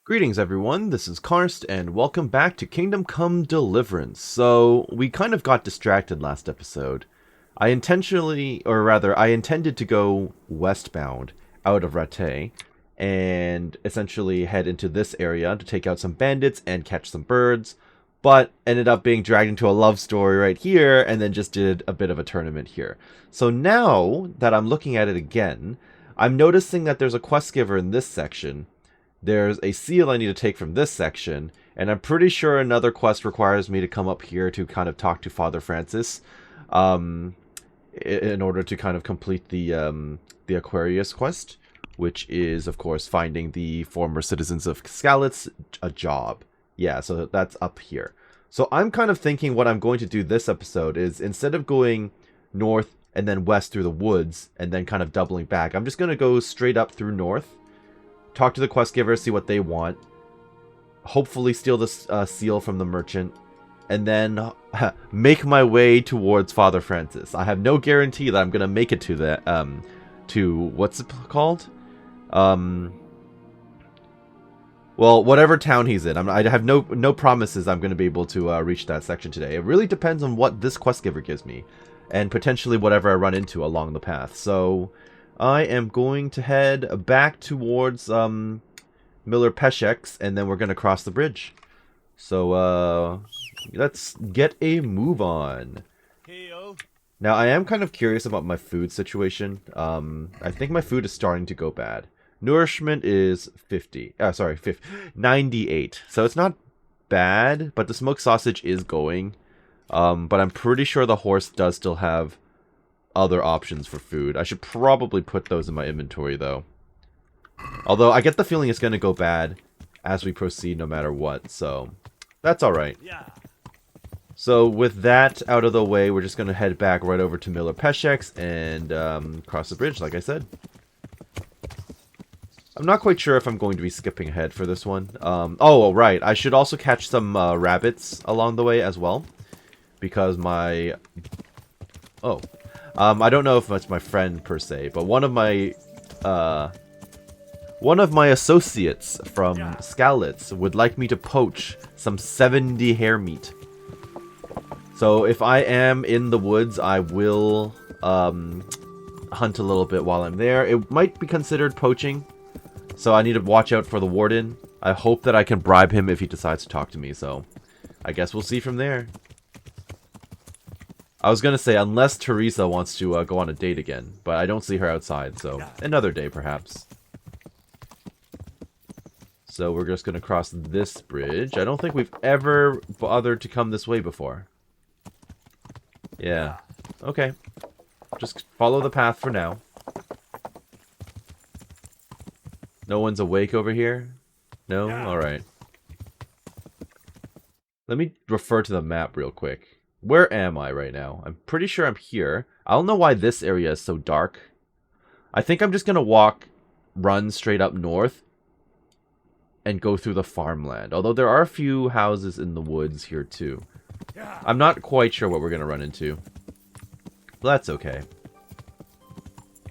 Greetings everyone, this is Karst, and welcome back to Kingdom Come Deliverance. So, we kind of got distracted last episode. I intended to go westbound out of Rattay, and essentially head into this area to take out some bandits and catch some birds, but ended up being dragged into a love story right here, and then just did a bit of a tournament here. So now that I'm looking at it again, I'm noticing that there's a quest giver in this section. There's a seal I need to take from this section, and I'm pretty sure another quest requires me to come up here to kind of talk to Father Francis, in order to kind of complete the Aquarius quest, which is, of course, finding the former citizens of Skalitz a job. Yeah, so that's up here. So I'm kind of thinking what I'm going to do this episode is, instead of going north and then west through the woods, and then kind of doubling back, I'm just going to go straight up through north, talk to the quest giver, see what they want, hopefully steal the seal from the merchant, and then make my way towards Father Francis. I have no guarantee that I'm going to make it to that, to, what's it called? Well, whatever town he's in. I have no promises I'm going to be able to reach that section today. It really depends on what this quest giver gives me, and potentially whatever I run into along the path. So I am going to head back towards Miller Peshek's, and then we're going to cross the bridge. So let's get a move on. Now, I am kind of curious about my food situation. I think my food is starting to go bad. Nourishment is 98. So it's not bad, but the smoked sausage is going. But I'm pretty sure the horse does still have other options for food. I should probably put those in my inventory, though. Although, I get the feeling it's going to go bad as we proceed no matter what, so that's alright. So, with that out of the way, we're just going to head back right over to Miller Peshek's and cross the bridge, like I said. I'm not quite sure if I'm going to be skipping ahead for this one. Oh, right. I should also catch some rabbits along the way as well. Because my... Oh. I don't know if that's my friend per se, but one of my associates from Skalitz would like me to poach some 70 hare meat. So if I am in the woods, I will hunt a little bit while I'm there. It might be considered poaching, so I need to watch out for the warden. I hope that I can bribe him if he decides to talk to me, so I guess we'll see from there. I was going to say, unless Teresa wants to go on a date again, but I don't see her outside, so another day, perhaps. So we're just going to cross this bridge. I don't think we've ever bothered to come this way before. Yeah. Okay. Just follow the path for now. No one's awake over here? No? Alright. Let me refer to the map real quick. Where am I right now? I'm pretty sure I'm here. I don't know why this area is so dark. I think I'm just going to run straight up north and go through the farmland. Although there are a few houses in the woods here too. I'm not quite sure what we're going to run into. But that's okay.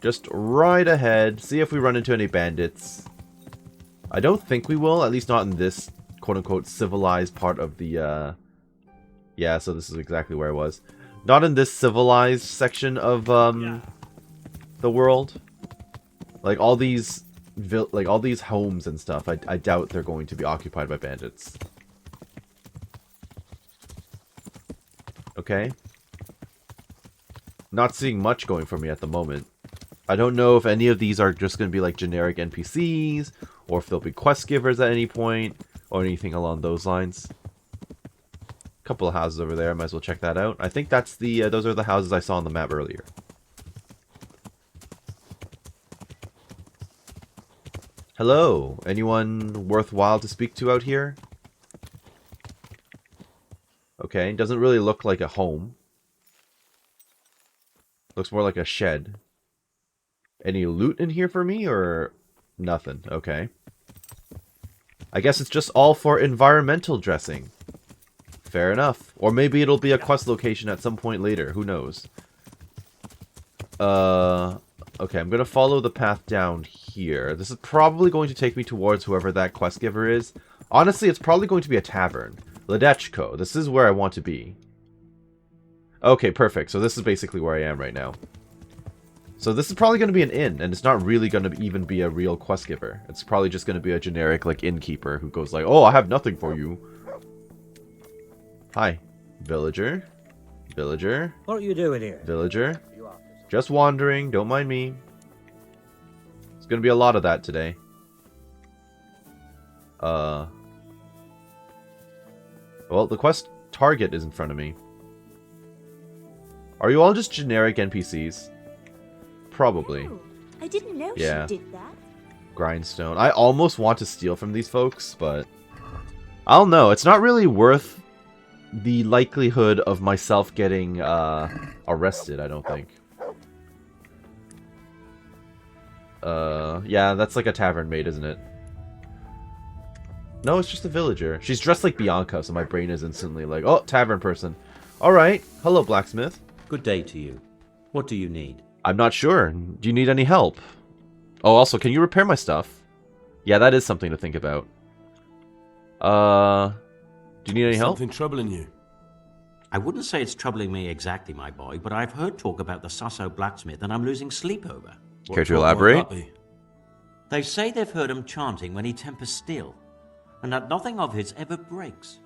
Just right ahead. See if we run into any bandits. I don't think we will. At least not in this quote-unquote civilized part of the... Yeah, so this is exactly where I was. Not in this civilized section of the world. Like all these homes and stuff, I doubt they're going to be occupied by bandits. Okay. Not seeing much going for me at the moment. I don't know if any of these are just going to be like generic NPCs, or if they'll be quest givers at any point, or anything along those lines. Couple of houses over there, might as well check that out. I think that's the those are the houses I saw on the map earlier. Hello, anyone worthwhile to speak to out here? Okay, doesn't really look like a home. Looks more like a shed. Any loot in here for me, or nothing? Okay. I guess it's just all for environmental dressing. Fair enough. Or maybe it'll be a quest location at some point later. Who knows? Okay, I'm going to follow the path down here. This is probably going to take me towards whoever that quest giver is. Honestly, it's probably going to be a tavern. Ledetchko. This is where I want to be. Okay, perfect. So this is basically where I am right now. So this is probably going to be an inn, and it's not really going to even be a real quest giver. It's probably just going to be a generic, like, innkeeper who goes like, oh, I have nothing for you. Hi. Villager. Villager. What are you doing here? Villager. Just wandering. Don't mind me. It's going to be a lot of that today. Well, the quest target is in front of me. Are you all just generic NPCs? Probably. Oh, I didn't know she did that. Grindstone. I almost want to steal from these folks, but I don't know. It's not really worth the likelihood of myself getting arrested, I don't think. Yeah, that's like a tavern maid, isn't it? No, it's just a villager. She's dressed like Bianca, so my brain is instantly like, oh, tavern person. Alright. Hello, blacksmith. Good day to you. What do you need? I'm not sure. Do you need any help? Oh, also, can you repair my stuff? Yeah, that is something to think about. Do you need any help? Something troubling you? I wouldn't say it's troubling me exactly, my boy, but I've heard talk about the Sasso blacksmith and I'm losing sleep over. Care to elaborate? They say they've heard him chanting when he tempers steel, and that nothing of his ever breaks.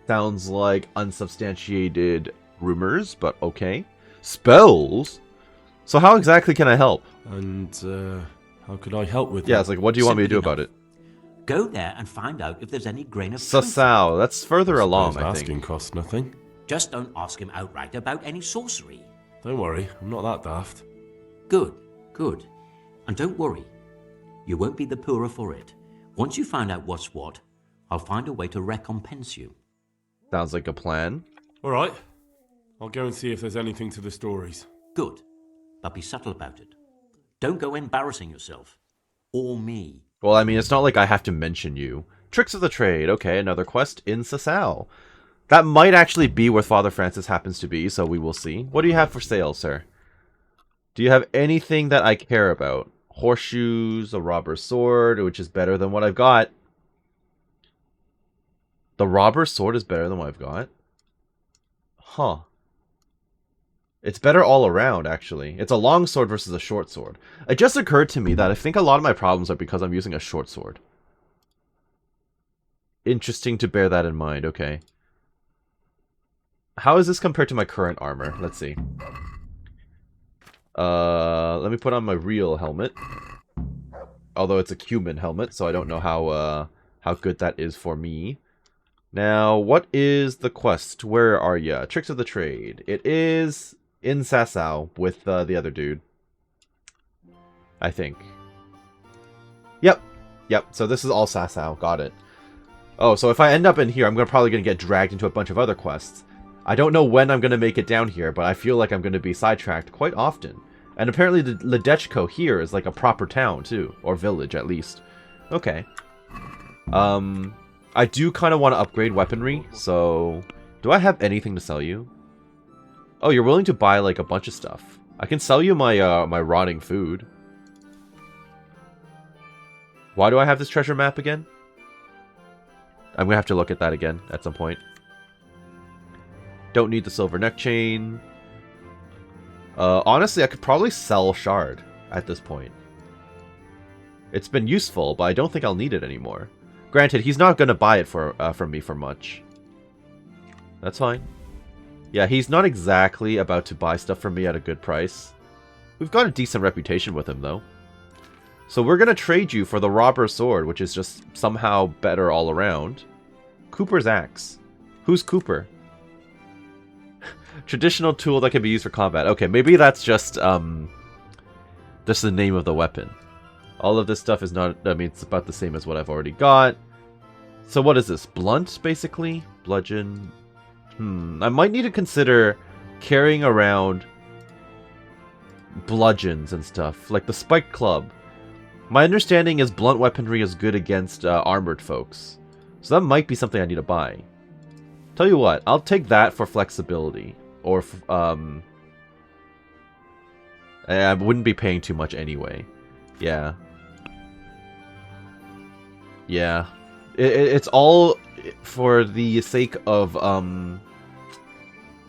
Sounds like unsubstantiated rumors, but okay. Spells? So how exactly can I help? And, how could I help with Yeah, that? it's like, what do you want me to do Simply about it? Go there and find out if there's any grain of truth. Sasao. That's further along, I Asking think. costs nothing. Just don't ask him outright about any sorcery. Don't worry, I'm not that daft. Good, good. And don't worry. You won't be the poorer for it. Once you find out what's what, I'll find a way to recompense you. Sounds like a plan. Alright. I'll go and see if there's anything to the stories. Good. But be subtle about it. Don't go embarrassing yourself. Or me. Well, I mean, it's not like I have to mention you. Tricks of the trade. Okay, another quest in Sasao. That might actually be where Father Francis happens to be, so we will see. What do you have for sale, sir? Do you have anything that I care about? Horseshoes, a robber's sword, which is better than what I've got. The robber's sword is better than what I've got? Huh. It's better all around, actually. It's a long sword versus a short sword. It just occurred to me that I think a lot of my problems are because I'm using a short sword. Interesting to bear that in mind, okay. How is this compared to my current armor? Let's see. Let me put on my real helmet. Although it's a cumin helmet, so I don't know how good that is for me. Now, what is the quest? Where are ya? Tricks of the trade. It is in Sasao with the other dude. I think. Yep. Yep, so this is all Sasao. Got it. Oh, so if I end up in here, I'm probably going to get dragged into a bunch of other quests. I don't know when I'm going to make it down here, but I feel like I'm going to be sidetracked quite often. And apparently the Ledetchko here is like a proper town, too. Or village, at least. Okay. I do kind of want to upgrade weaponry, so... Do I have anything to sell you? Oh, you're willing to buy, like, a bunch of stuff. I can sell you my, my rotting food. Why do I have this treasure map again? I'm gonna have to look at that again at some point. Don't need the silver neck chain. Honestly, I could probably sell Shard at this point. It's been useful, but I don't think I'll need it anymore. Granted, he's not gonna buy it from me for much. That's fine. Yeah, he's not exactly about to buy stuff from me at a good price. We've got a decent reputation with him, though. So we're gonna trade you for the Robber's Sword, which is just somehow better all around. Cooper's Axe. Who's Cooper? Traditional tool that can be used for combat. Okay, maybe that's just the name of the weapon. All of this stuff is not... I mean, it's about the same as what I've already got. So what is this? Blunt, basically? Bludgeon? I might need to consider carrying around bludgeons and stuff. Like the Spike Club. My understanding is blunt weaponry is good against armored folks. So that might be something I need to buy. Tell you what, I'll take that for flexibility. Or, I wouldn't be paying too much anyway. Yeah. Yeah. It's all for the sake of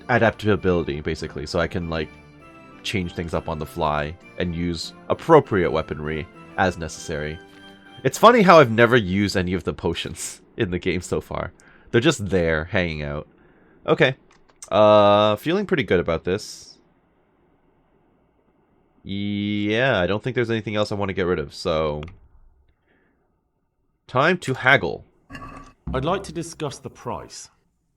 adaptability, basically, so I can like change things up on the fly and use appropriate weaponry as necessary. It's funny how I've never used any of the potions in the game so far. They're just there, hanging out. Okay. Feeling pretty good about this. Yeah, I don't think there's anything else I want to get rid of, so... Time to haggle. I'd like to discuss the price.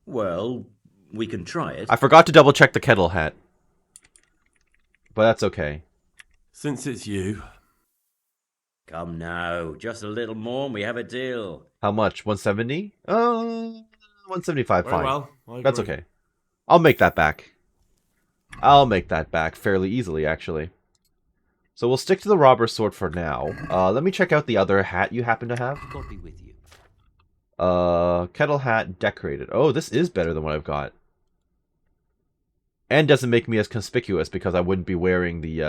Well, we can try it. I forgot to double check the kettle hat. But that's okay. Since it's you. Come now, just a little more and we have a deal. How much? 170? 175, Very fine. well, I That's agree. okay. I'll make that back. I'll make that back fairly easily, actually. So we'll stick to the robber's sword for now. Let me check out the other hat you happen to have. God be with you. Kettle hat decorated. Oh, this is better than what I've got. And doesn't make me as conspicuous because I wouldn't be wearing the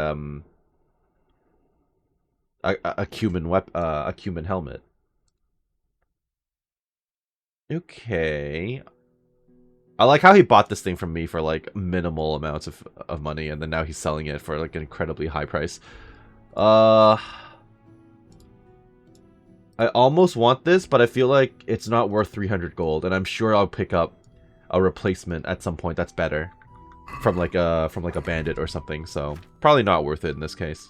a cumin helmet. Okay. I like how he bought this thing from me for like minimal amounts of money, and then now he's selling it for like an incredibly high price. I almost want this, but I feel like it's not worth 300 gold, and I'm sure I'll pick up a replacement at some point that's better from like a bandit or something. So probably not worth it in this case.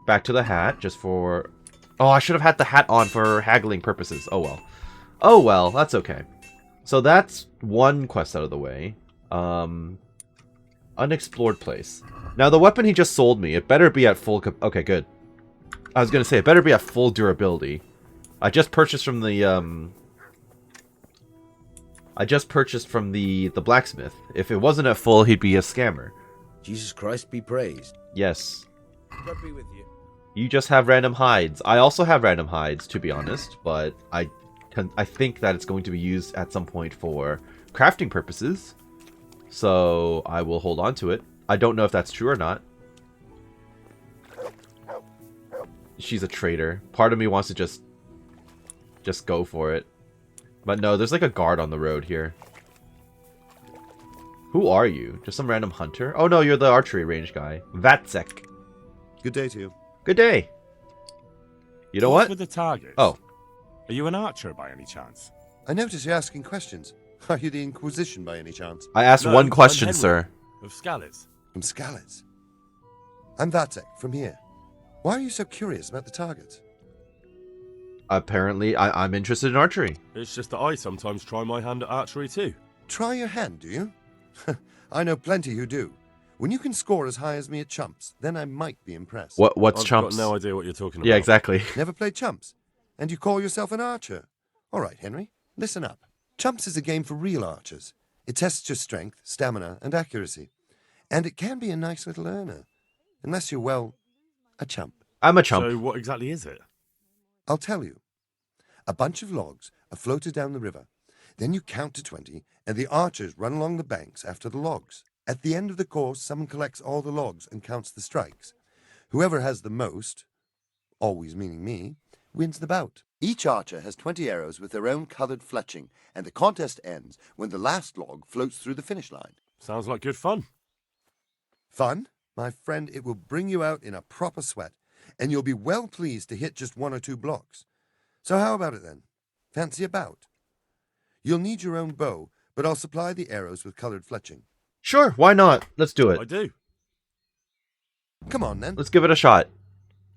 Back to the hat, just for... Oh, I should have had the hat on for haggling purposes. Oh well. Oh well, that's okay. So that's one quest out of the way. Unexplored place. Now the weapon he just sold me, it better be at full... Okay, good. I was gonna say, it better be at full durability. I just purchased from the blacksmith. If it wasn't at full, he'd be a scammer. Jesus Christ be praised. Yes. God be with you. You just have random hides. I also have random hides, to be honest, but I think that it's going to be used at some point for crafting purposes. So I will hold on to it. I don't know if that's true or not. She's a traitor. Part of me wants to just go for it. But no, there's like a guard on the road here. Who are you? Just some random hunter? Oh no, you're the archery range guy. Vatsek. Good day to you. Good day. You know what? With the targets? Oh. Are you an archer by any chance? I notice you're asking questions. Are you the Inquisition by any chance? I asked No, one question, I'm Henry, sir. Of Scalets. From Scalets. I'm Vatsek, from here. Why are you so curious about the targets? Apparently, I'm interested in archery. It's just that I sometimes try my hand at archery too. Try your hand, do you? I know plenty who do. When you can score as high as me at chumps, then I might be impressed. What's I've chumps? got no idea what you're talking about. Yeah, exactly. Never played chumps? And you call yourself an archer? All right, Henry, listen up. Chumps is a game for real archers. It tests your strength, stamina, and accuracy. And it can be a nice little earner. Unless you're, well, a chump. I'm a chump. So what exactly is it? I'll tell you. A bunch of logs are floated down the river. Then you count to 20, and the archers run along the banks after the logs. At the end of the course, someone collects all the logs and counts the strikes. Whoever has the most, always meaning me, wins the bout. Each archer has 20 arrows with their own coloured fletching, and the contest ends when the last log floats through the finish line. Sounds like good fun. Fun? My friend, it will bring you out in a proper sweat, and you'll be well pleased to hit just 1 or 2 blocks. So how about it then? Fancy a bout? You'll need your own bow, but I'll supply the arrows with coloured fletching. Sure, why not? Let's do I it. do. Come on then. Let's give it a shot.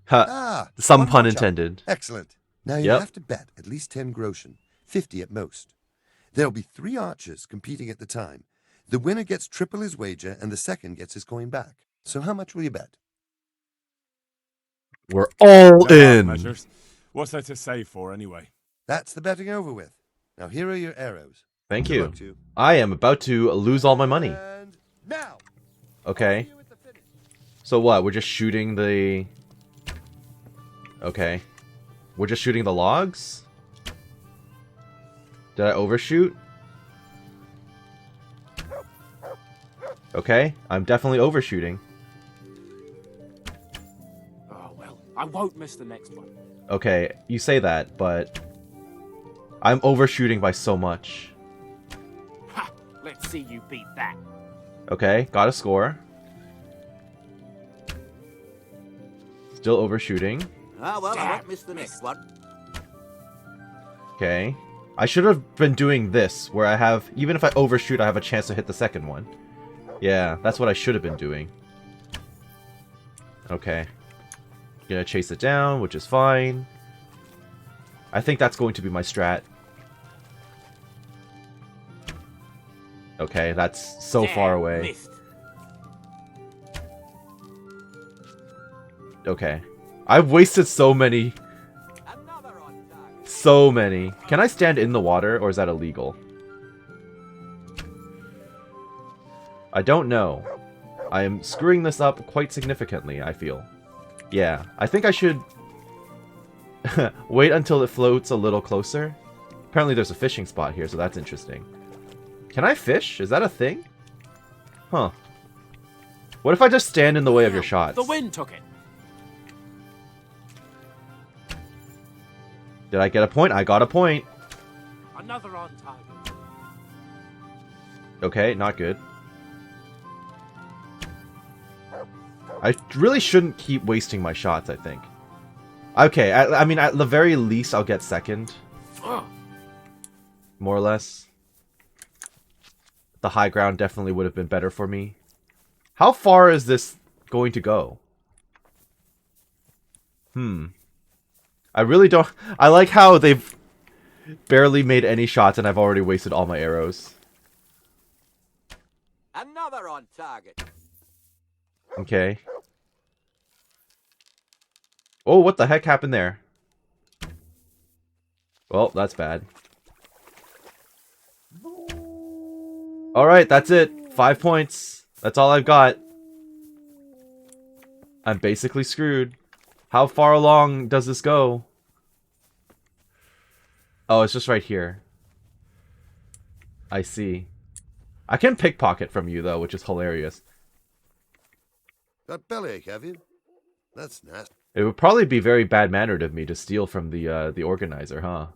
Ha. Some one pun more chump. intended. Excellent. Now you Yep. have to bet at least 10 groschen, 50 at most. There'll be 3 archers competing at the time. The winner gets triple his wager, and the second gets his coin back. So how much will you bet? We're all No half in. measures. What's there to save for anyway? That's the betting over with. Now here are your arrows. Thank Good you. luck to you. I am about to lose all my money. And now. Okay. See you at the finish. So what? We're just shooting the... Okay. We're just shooting the logs? Did I overshoot? Okay. I'm definitely overshooting. I won't miss the next one. Okay, you say that, but I'm overshooting by so much. Ha! Let's see you beat that. Okay, got a score. Still overshooting. Ah, well, I Damn. won't miss the next one. Okay. I should have been doing this, where I have, even if I overshoot, I have a chance to hit the second one. Yeah, that's what I should have been doing. Okay. Gonna chase it down, which is fine. I think that's going to be my strat. Okay, that's so far away. Missed. Okay. I've wasted so many. Another on target. So many. Can I stand in the water, or is that illegal? I don't know. I am screwing this up quite significantly, I feel. Yeah, I think I should wait until it floats a little closer. Apparently there's a fishing spot here, so that's interesting. Can I fish? Is that a thing? Huh. What if I just stand in the way of your shots? The wind took it. Did I get a point? I got a point. Another on target. Okay, not good. I really shouldn't keep wasting my shots, I think. Okay, I mean, at the very least, I'll get second. Ugh. More or less. The high ground definitely would have been better for me. How far is this going to go? I really don't... I like how they've barely made any shots and I've already wasted all my arrows. Another on target. Okay. Oh, what the heck happened there? Well, that's bad. Alright, that's it. 5 points. That's all I've got. I'm basically screwed. How far along does this go? Oh, it's just right here. I see. I can pickpocket from you, though, which is hilarious. Got bellyache, have you? That's nasty. It would probably be very bad-mannered of me to steal from the organizer, huh?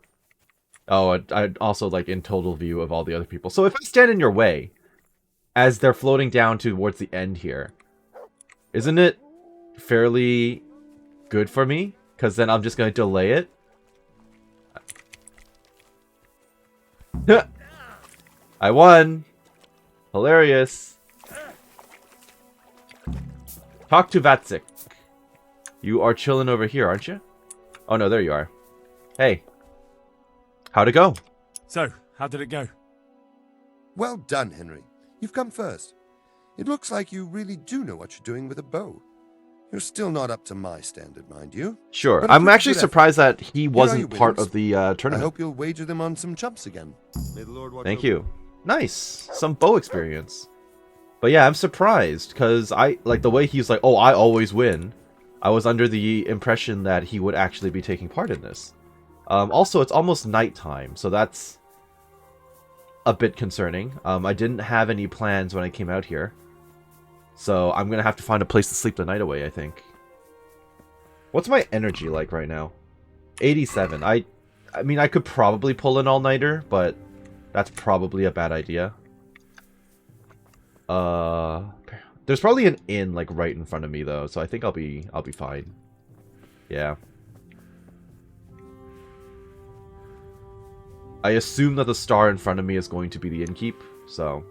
Oh, I'd also, like, in total view of all the other people. So if I stand in your way, as they're floating down towards the end here, isn't it fairly good for me? Because then I'm just going to delay it. I won! Hilarious. Talk to Vatzik. You are chilling over here, aren't you? Oh no, there you are. Hey. How'd it go? So, how did it go? Well done, Henry. You've come first. It looks like you really do know what you're doing with a bow. You're still not up to my standard, mind you. Sure. But a I'm pretty actually good surprised that he your wasn't part winnings. of the I tournament. hope you'll wager them on some chumps again. May the Lord watch Thank over you. Nice. Some bow experience. But yeah, I'm surprised because I like the way he's like, oh, I always win. I was under the impression that he would actually be taking part in this. Also, it's almost nighttime, so that's a bit concerning. I didn't have any plans when I came out here. So I'm going to have to find a place to sleep the night away, I think. What's my energy like right now? 87. I mean, I could probably pull an all-nighter, but that's probably a bad idea. There's probably an inn like right in front of me though, so I think I'll be fine. Yeah. I assume that the star in front of me is going to be the innkeep, so.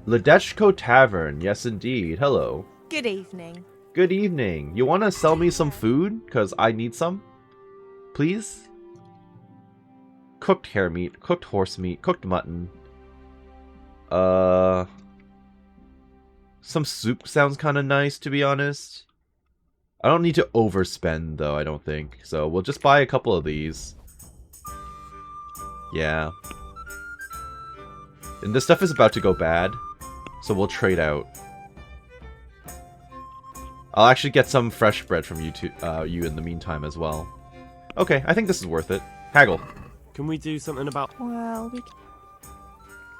Ledetchko Tavern, yes indeed. Hello. Good evening. Good evening. You want to sell me some food? Because I need some. Please? Cooked hare meat, cooked horse meat, cooked mutton. Some soup sounds kind of nice, to be honest. I don't need to overspend, though, I don't think. So we'll just buy a couple of these. Yeah. And this stuff is about to go bad, so we'll trade out. I'll actually get some fresh bread from you you in the meantime as well. Okay, I think this is worth it. Haggle. Can we do something about... Well, we.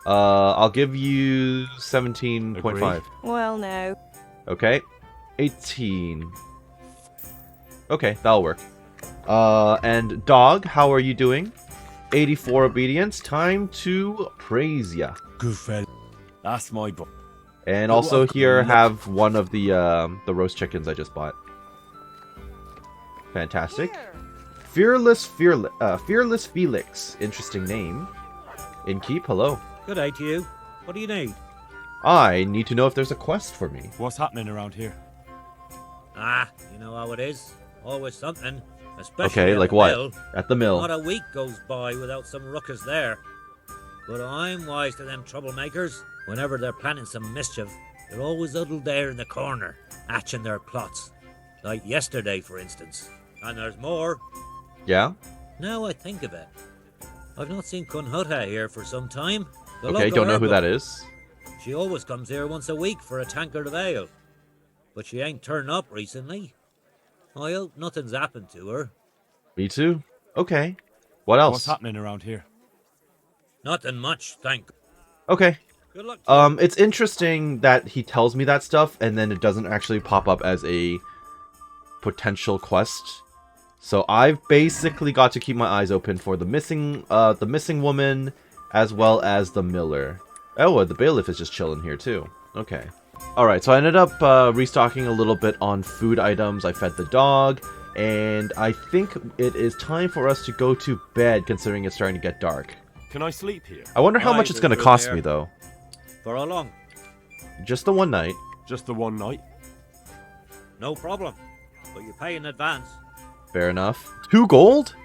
I'll give you 17.5. Well, no. Okay. 18. Okay, that'll work. And dog, how are you doing? 84 obedience. Time to praise ya. Good fella. That's my boy. And But also what- here look- have one of the roast chickens I just bought. Fantastic. Fearless Felix. Interesting name. Innkeep, hello. Good day to you. What do you need? I need to know if there's a quest for me. What's happening around here? Ah, you know how it is. Always something. Especially Okay, at like the what? mill. At the mill. Not a week goes by without some ruckus there. But I'm wise to them troublemakers. Whenever they're planning some mischief, they're always huddled there in the corner, hatching their plots. Like yesterday, for instance. And there's more. Yeah? Now I think of it. I've not seen Kunhuta here for some time. The Okay, local don't know who herb- that is. She always comes here once a week for a tankard of ale. But she ain't turned up recently. I hope nothing's happened to her. Me too. Okay. What else? What's happening around here? Nothing much, thank. Okay. Good luck to you. It's interesting that he tells me that stuff and then it doesn't actually pop up as a potential quest. So I've basically got to keep my eyes open for the missing woman as well as the miller. Oh, the bailiff is just chilling here too. Okay. Alright, so I ended up restocking a little bit on food items. I fed the dog, and I think it is time for us to go to bed considering it's starting to get dark. Can I sleep here? I wonder how Aye, much it's there's going to room cost there. me though. For how long? Just the one night. Just the one night? No problem. But you pay in advance. Fair enough. 2 gold?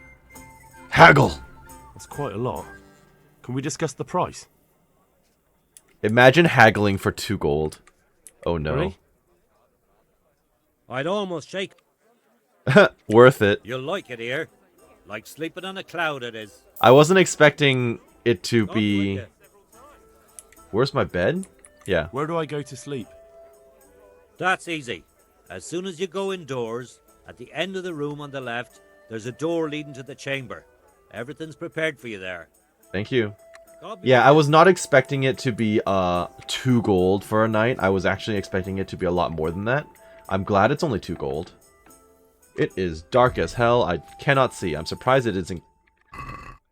Haggle! That's quite a lot. Can we discuss the price? Imagine haggling for 2 gold. Oh no. Really? I'd almost shake. Worth it. You'll like it here. Like sleeping on a cloud it is. I wasn't expecting it to Not be... like it. Where's my bed? Yeah. Where do I go to sleep? That's easy. As soon as you go indoors, at the end of the room on the left, there's a door leading to the chamber. Everything's prepared for you there. Thank you. God be Yeah, I with was not expecting it to be 2 gold for a night. I was actually expecting it to be a lot more than that. I'm glad it's only 2 gold. It is dark as hell. I cannot see. I'm surprised it isn't...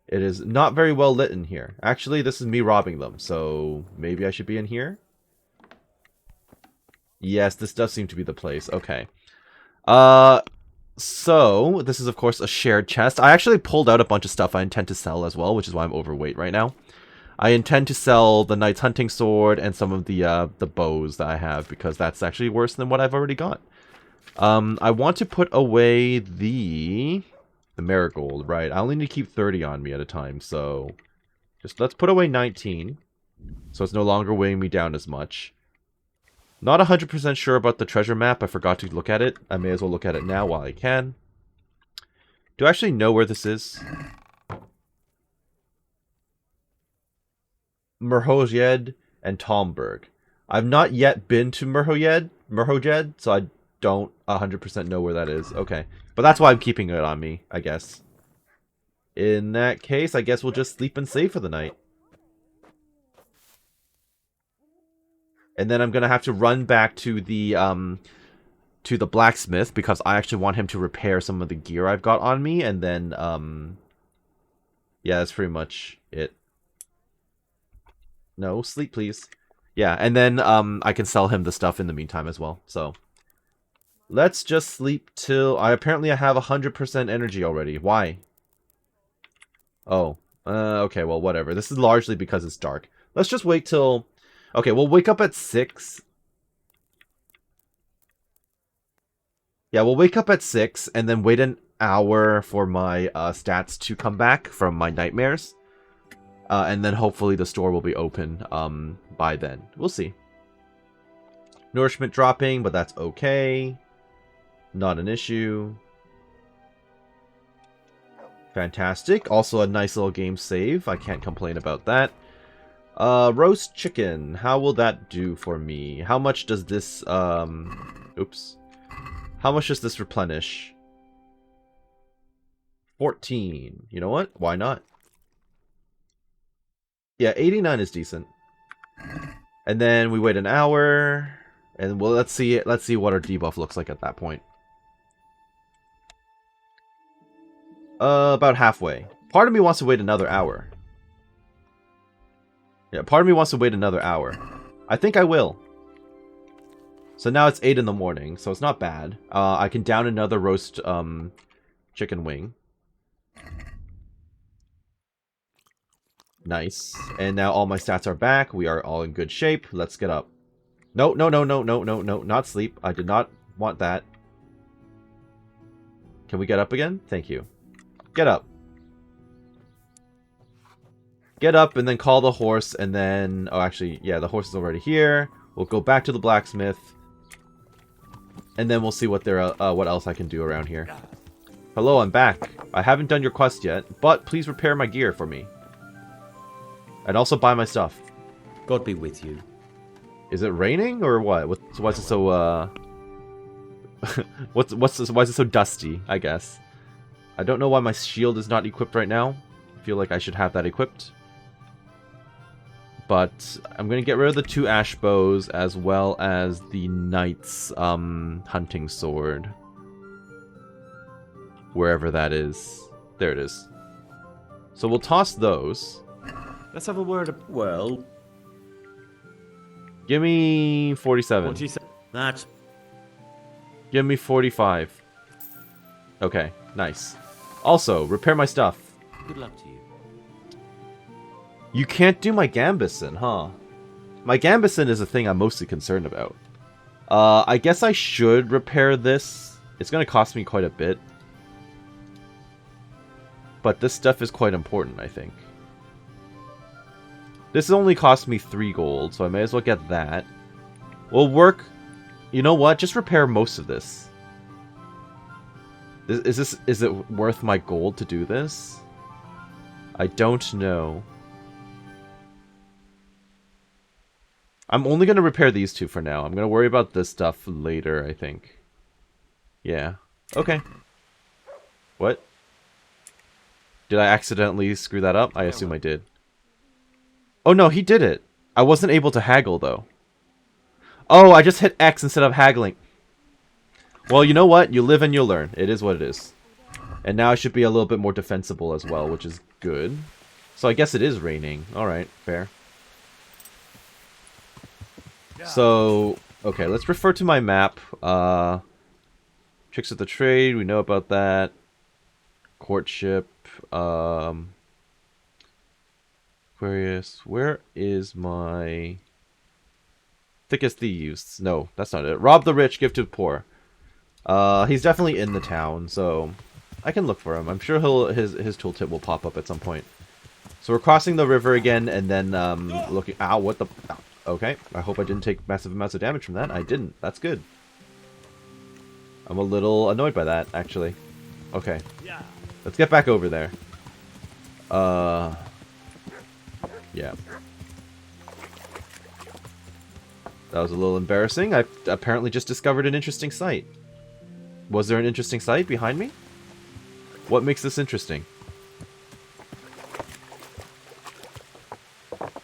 It is not very well lit in here. Actually, this is me robbing them, so maybe I should be in here? Yes, this does seem to be the place. Okay. So, this is of course a shared chest. I actually pulled out a bunch of stuff I intend to sell as well, which is why I'm overweight right now. I intend to sell the knight's hunting sword and some of the bows that I have, because that's actually worse than what I've already got. I want to put away the marigold, right? I only need to keep 30 on me at a time, so just let's put away 19, so it's no longer weighing me down as much. Not 100% sure about the treasure map. I forgot to look at it. I may as well look at it now while I can. Do I actually know where this is? Merhojed and Tomberg. I've not yet been to Merhojed, so I don't 100% know where that is. Okay. But that's why I'm keeping it on me, I guess. In that case, I guess we'll just sleep and save for the night. And then I'm going to have to run back to the blacksmith, because I actually want him to repair some of the gear I've got on me. And then, yeah, that's pretty much it. No, sleep, please. Yeah, and then I can sell him the stuff in the meantime as well. So, let's just sleep till... I apparently have 100% energy already. Why? Oh, okay, well, whatever. This is largely because it's dark. Let's just wait till... Okay, we'll wake up at 6. Yeah, we'll wake up at 6 and then wait an hour for my stats to come back from my nightmares. And then hopefully the store will be open by then. We'll see. Nourishment dropping, but that's okay. Not an issue. Fantastic. Also a nice little game save. I can't complain about that. Roast chicken. How will that do for me? How much does this, oops. How much does this replenish? 14. You know what? Why not? Yeah, 89 is decent. And then we wait an hour. And well, let's see what our debuff looks like at that point. About halfway. Part of me wants to wait another hour. Yeah, part of me wants to wait another hour. I think I will. So now it's 8 in the morning, so it's not bad. I can down another roast chicken wing. Nice. And now all my stats are back. We are all in good shape. Let's get up. No, no, no, no, no, no, no. Not sleep. I did not want that. Can we get up again? Thank you. Get up. Get up and then call the horse and then... Oh, actually, yeah, the horse is already here. We'll go back to the blacksmith. And then we'll see what else I can do around here. Hello, I'm back. I haven't done your quest yet, but please repair my gear for me. And also buy my stuff. God be with you. Is it raining or what? Why is it so why is it so dusty, I guess? I don't know why my shield is not equipped right now. I feel like I should have that equipped. But I'm going to get rid of the 2 ash bows as well as the knight's hunting sword. Wherever that is. There it is. So we'll toss those. Let's have a word. Well, give me 47. what do you say? That. Give me 45. Okay, nice. Also, repair my stuff. Good luck to you. You can't do my Gambison, huh? My Gambison is a thing I'm mostly concerned about. I guess I should repair this. It's going to cost me quite a bit. But this stuff is quite important, I think. This only cost me 3 gold, so I may as well get that. We'll work... You know what? Just repair most of this. Is it worth my gold to do this? I don't know. I'm only going to repair these 2 for now. I'm going to worry about this stuff later, I think. Yeah. Okay. What? Did I accidentally screw that up? I assume I did. Oh no, he did it. I wasn't able to haggle, though. Oh, I just hit X instead of haggling. Well, you know what? You live and you learn. It is what it is. And now I should be a little bit more defensible as well, which is good. So I guess it is raining. Alright, fair. So, okay, let's refer to my map. Tricks of the trade, we know about that. Courtship. Aquarius. Where is my... Thickest thieves. No, that's not it. Rob the rich, give to the poor. He's definitely in the town, so I can look for him. I'm sure his tooltip will pop up at some point. So we're crossing the river again, and then looking. Ow! What the? Ow. Okay. I hope I didn't take massive amounts of damage from that. I didn't. That's good. I'm a little annoyed by that, actually. Okay. Let's get back over there. Yeah. That was a little embarrassing. I apparently just discovered an interesting site. Was there an interesting site behind me? What makes this interesting?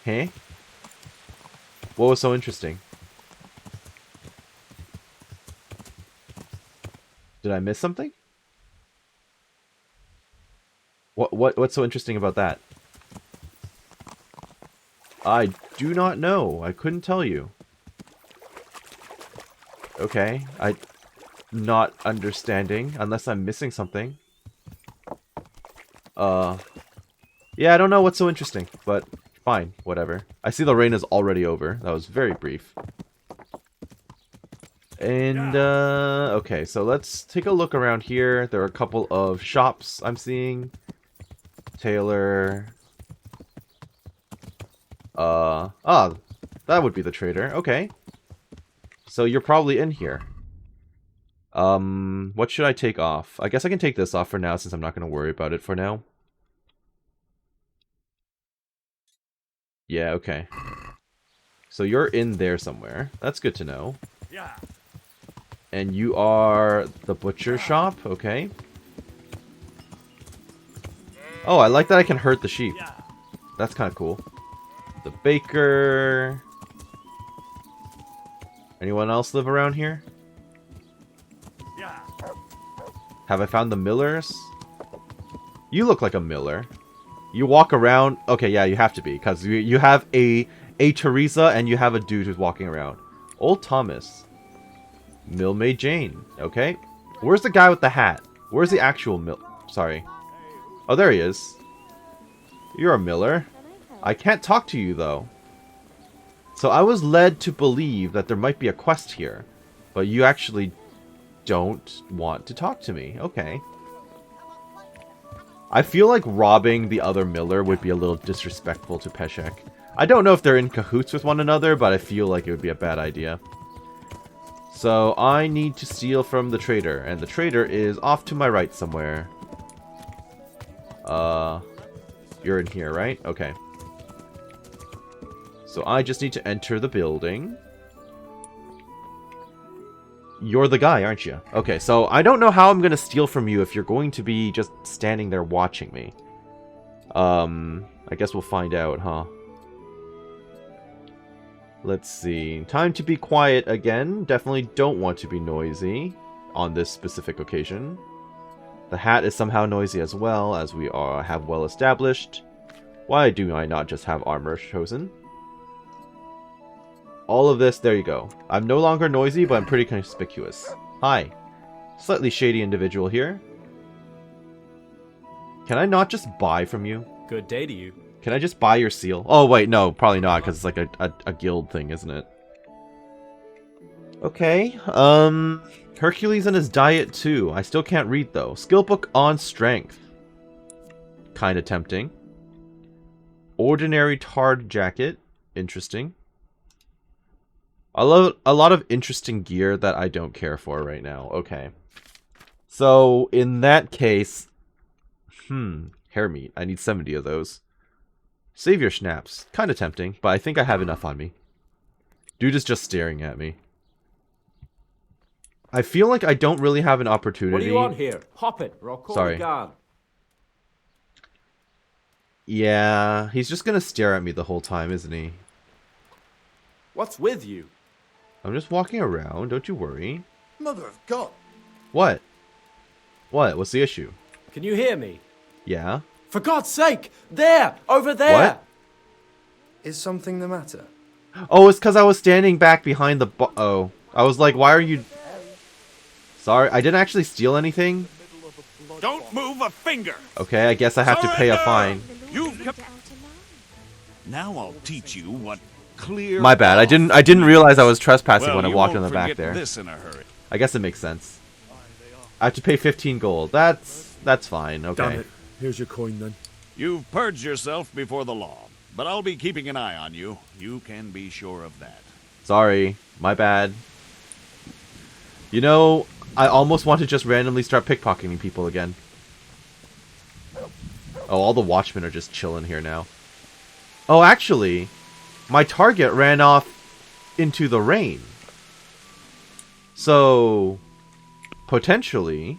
Huh? What was so interesting? Did I miss something? What's so interesting about that? I do not know. I couldn't tell you. Okay, I'm not understanding, unless I'm missing something. Yeah, I don't know what's so interesting, but fine, whatever. I see the rain is already over. That was very brief. And, okay, so let's take a look around here. There are a couple of shops I'm seeing. Tailor. That would be the trader. Okay. So you're probably in here. What should I take off? I guess I can take this off for now since I'm not going to worry about it for now. Yeah, okay. So you're in there somewhere. That's good to know. And you are the butcher shop, okay. Oh, I like that I can hurt the sheep. That's kind of cool. The baker. Anyone else live around here? Have I found the millers? You look like a miller. You walk around. Okay, yeah, you have to be, because you have a Teresa and you have a dude who's walking around. Old Thomas. Millmaid Jane. Okay. Where's the guy with the hat? Where's the actual mill? Sorry. Oh, there he is. You're a miller. I can't talk to you, though. So I was led to believe that there might be a quest here. But you actually don't want to talk to me. Okay. I feel like robbing the other miller would be a little disrespectful to Peshek. I don't know if they're in cahoots with one another, but I feel like it would be a bad idea. So I need to steal from the trader, and the trader is off to my right somewhere. You're in here, right? Okay. So I just need to enter the building. You're the guy, aren't you? Okay, so I don't know how I'm going to steal from you if you're going to be just standing there watching me. I guess we'll find out, huh? Let's see. Time to be quiet again. Definitely don't want to be noisy on this specific occasion. The hat is somehow noisy as well, as we have well established. Why do I not just have armor chosen? All of this, there you go. I'm no longer noisy, but I'm pretty conspicuous. Hi. Slightly shady individual here. Can I not just buy from you? Good day to you. Can I just buy your seal? Oh, wait, no, probably not, because it's like a guild thing, isn't it? Okay, Hercules and his diet, too. I still can't read, though. Skill book on strength. Kinda tempting. Ordinary tarred jacket. Interesting. A lot of interesting gear that I don't care for right now. Okay. So, in that case... hair meat. I need 70 of those. Savior schnapps. Kinda tempting, but I think I have enough on me. Dude is just staring at me. I feel like I don't really have an opportunity. What do you want here? Hop it, or I'll call Sorry. the guard. Yeah, he's just gonna stare at me the whole time, isn't he? What's with you? I'm just walking around, don't you worry. Mother of God! What? What? What's the issue? Can you hear me? Yeah? For God's sake! There! Over there! What? Is something the matter? Oh, it's because I was standing back behind the oh. I was like, why are you... Sorry, I didn't actually steal anything. Don't move a finger! Okay, I guess I have to pay a fine. Now I'll teach you what clear... My bad, I didn't realize I was trespassing when I walked in the back there. This in a hurry. I guess it makes sense. I have to pay 15 gold. That's fine, okay. Damn it. Here's your coin then. You've purged yourself before the law, but I'll be keeping an eye on you. You can be sure of that. Sorry, my bad. You know, I almost want to just randomly start pickpocketing people again. Oh, all the watchmen are just chilling here now. Oh, actually, my target ran off into the rain. So, potentially,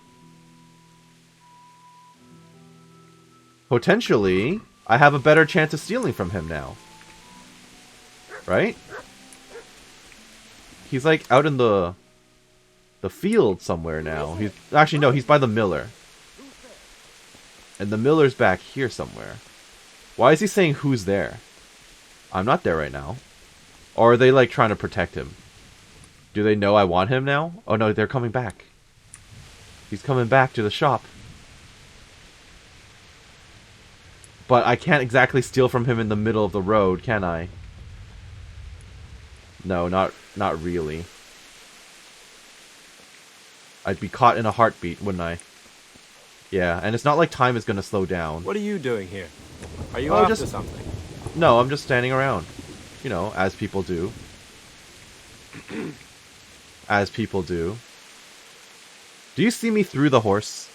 I have a better chance of stealing from him now. Right? He's like out in the field somewhere now. He's actually no, he's by the miller. And the miller's back here somewhere. Why is he saying who's there? I'm not there right now. Or are they like trying to protect him? Do they know I want him now? Oh no, they're coming back. He's coming back to the shop. But I can't exactly steal from him in the middle of the road, can I? No, not really. I'd be caught in a heartbeat, wouldn't I? Yeah, and it's not like time is gonna slow down. What are you doing here? Are you after something? No, I'm just standing around. You know, as people do. As people do. Do you see me through the horse?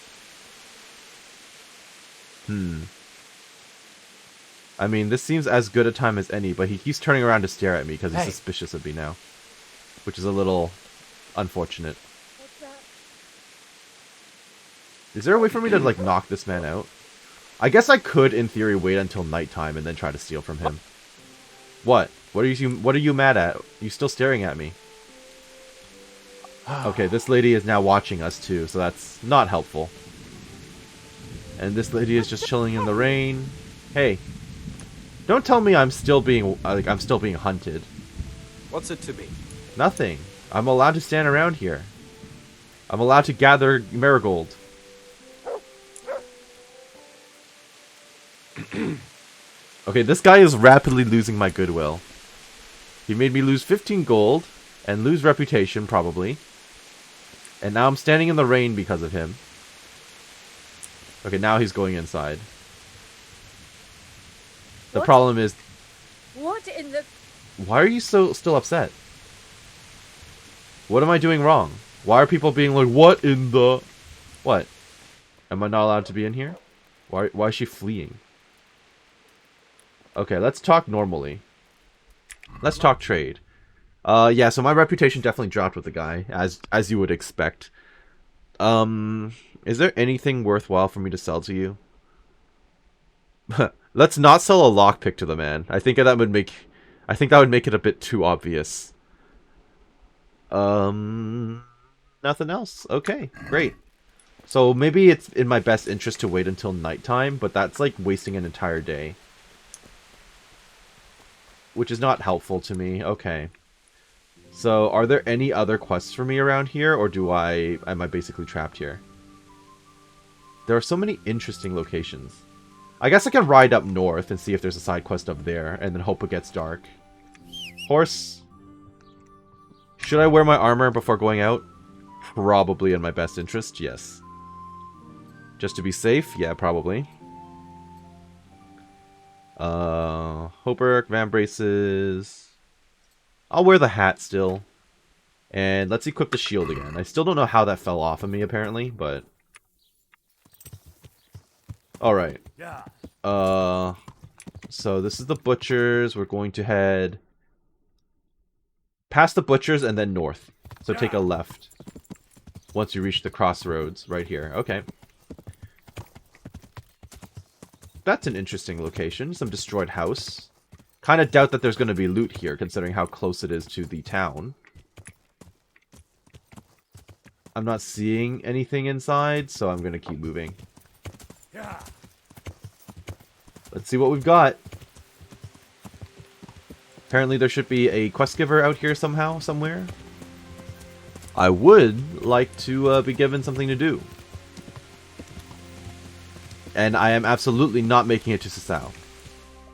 I mean, this seems as good a time as any, but he keeps turning around to stare at me because he's suspicious of me now. Which is a little unfortunate. Is there a way for me to, like, knock this man out? I guess I could, in theory, wait until nighttime and then try to steal from him. What? What are you mad at? You still staring at me? Okay, this lady is now watching us too, so that's not helpful. And this lady is just chilling in the rain. Hey, don't tell me I'm still being hunted. What's it to be? Nothing. I'm allowed to stand around here. I'm allowed to gather marigold. Okay, this guy is rapidly losing my goodwill. He made me lose 15 gold and lose reputation, probably. And now I'm standing in the rain because of him. Okay, now he's going inside. The problem is... What in the... Why are you still upset? What am I doing wrong? Why are people being like, what in the... What? Am I not allowed to be in here? Why is she fleeing? Okay, let's talk normally. Let's talk trade. Yeah, so my reputation definitely dropped with the guy, as you would expect. Is there anything worthwhile for me to sell to you? Let's not sell a lockpick to the man. I think that would make it a bit too obvious. Nothing else. Okay, great. So maybe it's in my best interest to wait until nighttime, but that's like wasting an entire day. Which is not helpful to me. Okay. So, are there any other quests for me around here, or am I basically trapped here? There are so many interesting locations. I guess I can ride up north and see if there's a side quest up there, and then hope it gets dark. Horse. Should I wear my armor before going out? Probably in my best interest, yes. Just to be safe? Yeah, probably. Hoberk, van braces. I'll wear the hat still. And let's equip the shield again. I still don't know how that fell off of me, apparently, but... Alright. So this is the butchers. We're going to head past the butchers and then north. So take a left. Once you reach the crossroads, right here. Okay. That's an interesting location. Some destroyed house. Kind of doubt that there's going to be loot here, considering how close it is to the town. I'm not seeing anything inside, so I'm going to keep moving. Let's see what we've got. Apparently there should be a quest giver out here somehow, somewhere. I would like to be given something to do. And I am absolutely not making it to Sasau.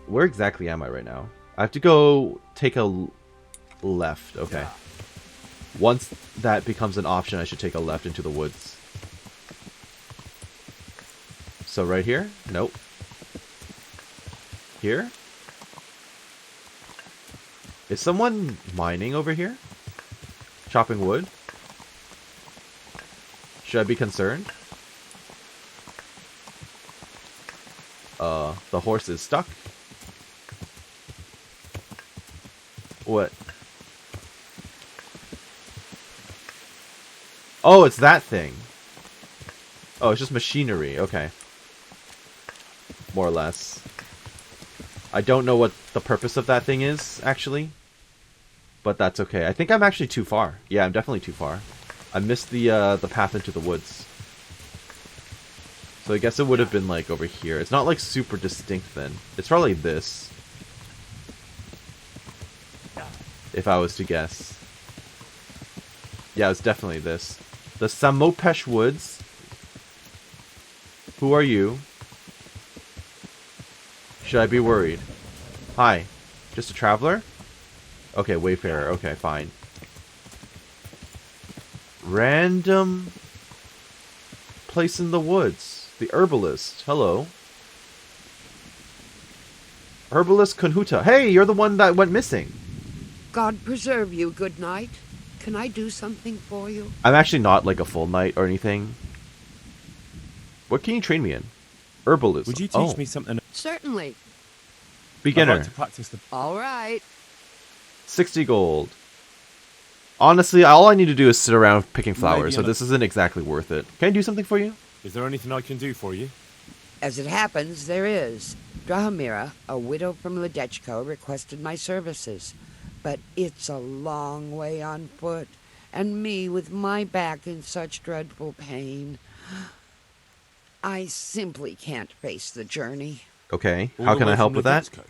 Where exactly am I right now? I have to go take a left. Okay. Once that becomes an option, I should take a left into the woods. So right here? Nope. Here? Is someone mining over here? Chopping wood? Should I be concerned? The horse is stuck. What? Oh, it's that thing. Oh, it's just machinery. Okay. More or less. I don't know what the purpose of that thing is, actually. But that's okay. I think I'm actually too far. Yeah, I'm definitely too far. I missed the path into the woods. So I guess it would have been like over here. It's not like super distinct then. It's probably this. If I was to guess. Yeah, it's definitely this. The Samopesh Woods. Who are you? Should I be worried? Hi. Just a traveler? Okay, wayfarer. Okay, fine. Random place in the woods. The herbalist. Hello. Herbalist Kunhuta. Hey, you're the one that went missing. God preserve you, good knight. Can I do something for you? I'm actually not like a full knight or anything. What can you train me in? Herbalist. Would you teach me something? Certainly. Beginner. I'd like to practice the... All right. 60 gold. Honestly, all I need to do is sit around picking flowers, so this isn't exactly worth it. Can I do something for you? Is there anything I can do for you? As it happens, there is. Drahamira, a widow from Ledetchko, requested my services. But it's a long way on foot, And me with my back in such dreadful pain. I simply can't face the journey. Okay, All how the can way I help from with that? Ledetchko?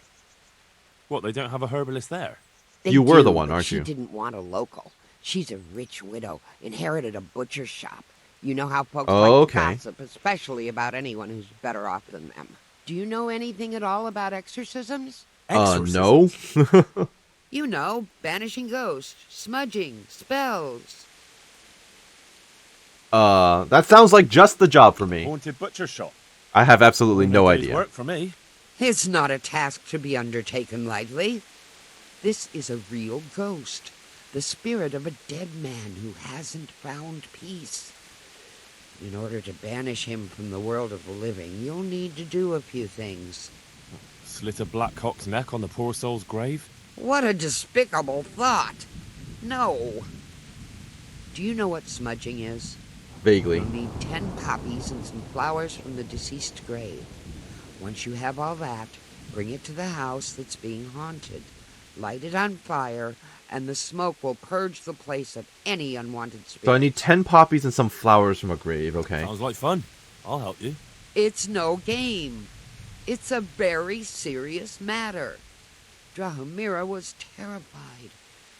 What, they don't have a herbalist there? They You were do, the one, but aren't she you? didn't want a local. She's a rich widow, inherited a butcher's shop. You know how folks Oh, like to okay. gossip, especially about anyone who's better off than them. Do you know anything at all about exorcisms? No. You know, banishing ghosts, smudging, spells. That sounds like just the job for me. Haunted butcher shop. I have absolutely no day's idea. work for me. It's not a task to be undertaken lightly. This is a real ghost, the spirit of a dead man who hasn't found peace. In order to banish him from the world of the living, you'll need to do a few things. Slit a black cock's neck on the poor soul's grave? What a despicable thought! No. Do you know what smudging is? Vaguely. You'll need 10 poppies and some flowers from the deceased grave. Once you have all that, bring it to the house that's being haunted. Light it on fire, and the smoke will purge the place of any unwanted spirit. So I need 10 poppies and some flowers from a grave, okay. Sounds like fun. I'll help you. It's no game. It's a very serious matter. Drahomira was terrified,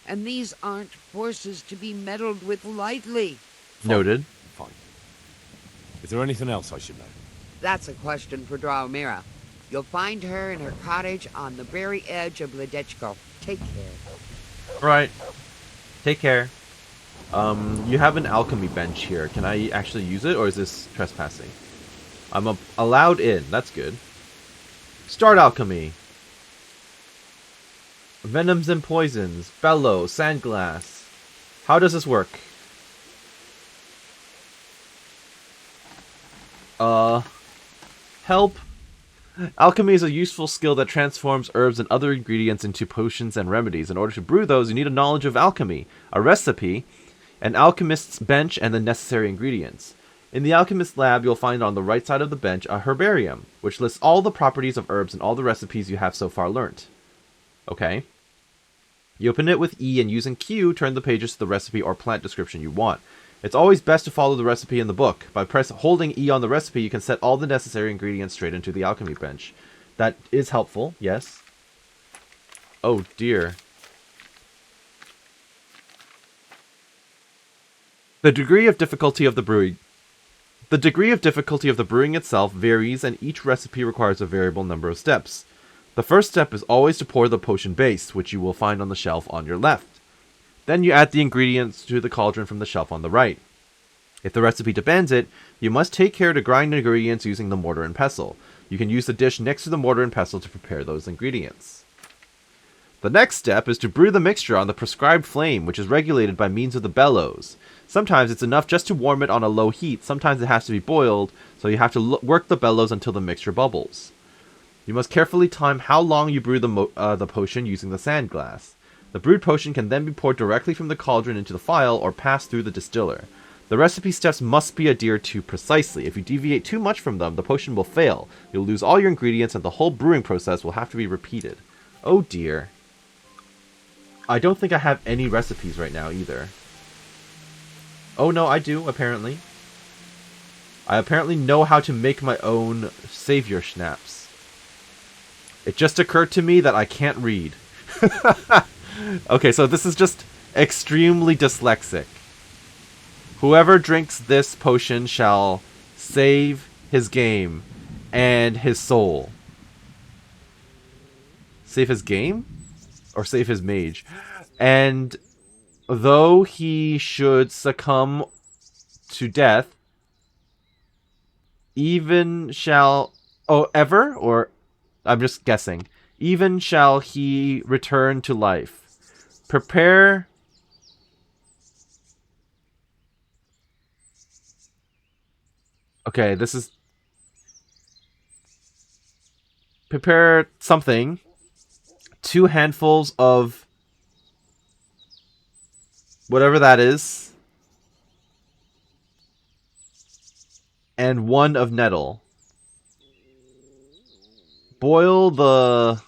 and these aren't forces to be meddled with lightly. Noted. Fine. Is there anything else I should know? That's a question for Drahomira. You'll find her in her cottage on the very edge of Ledetchko. Take care. Right. Take care. You have an alchemy bench here. Can I actually use it, or is this trespassing? I'm allowed in. That's good. Start alchemy. Venoms and poisons. Bellow. Sandglass. How does this work? Help. Alchemy is a useful skill that transforms herbs and other ingredients into potions and remedies. In order to brew those, you need a knowledge of alchemy, a recipe, an alchemist's bench, and the necessary ingredients. In the alchemist's lab, you'll find on the right side of the bench a herbarium, which lists all the properties of herbs and all the recipes you have so far learnt. Okay. You open it with E, and using Q, turn the pages to the recipe or plant description you want. It's always best to follow the recipe in the book. By holding E on the recipe, you can set all the necessary ingredients straight into the alchemy bench. That is helpful, yes. Oh dear. The degree of difficulty of the brewing. The degree of difficulty of the brewing itself varies, and each recipe requires a variable number of steps. The first step is always to pour the potion base, which you will find on the shelf on your left. Then you add the ingredients to the cauldron from the shelf on the right. If the recipe demands it, you must take care to grind ingredients using the mortar and pestle. You can use the dish next to the mortar and pestle to prepare those ingredients. The next step is to brew the mixture on the prescribed flame, which is regulated by means of the bellows. Sometimes it's enough just to warm it on a low heat, sometimes it has to be boiled, so you have to work the bellows until the mixture bubbles. You must carefully time how long you brew the potion using the sandglass. The brewed potion can then be poured directly from the cauldron into the phial or passed through the distiller. The recipe steps must be adhered to precisely. If you deviate too much from them, the potion will fail. You'll lose all your ingredients and the whole brewing process will have to be repeated. Oh dear. I don't think I have any recipes right now either. Oh no, I do, apparently. I apparently know how to make my own savior schnapps. It just occurred to me that I can't read. Okay, so this is just extremely dyslexic. Whoever drinks this potion shall save his game and his soul. Save his game? Or save his mage. And though he should succumb to death, even shall... Oh, ever? Or... I'm just guessing. Even shall he return to life. Prepare... Okay, this is... Prepare something. 2 handfuls of... whatever that is. And 1 of nettle. Boil the...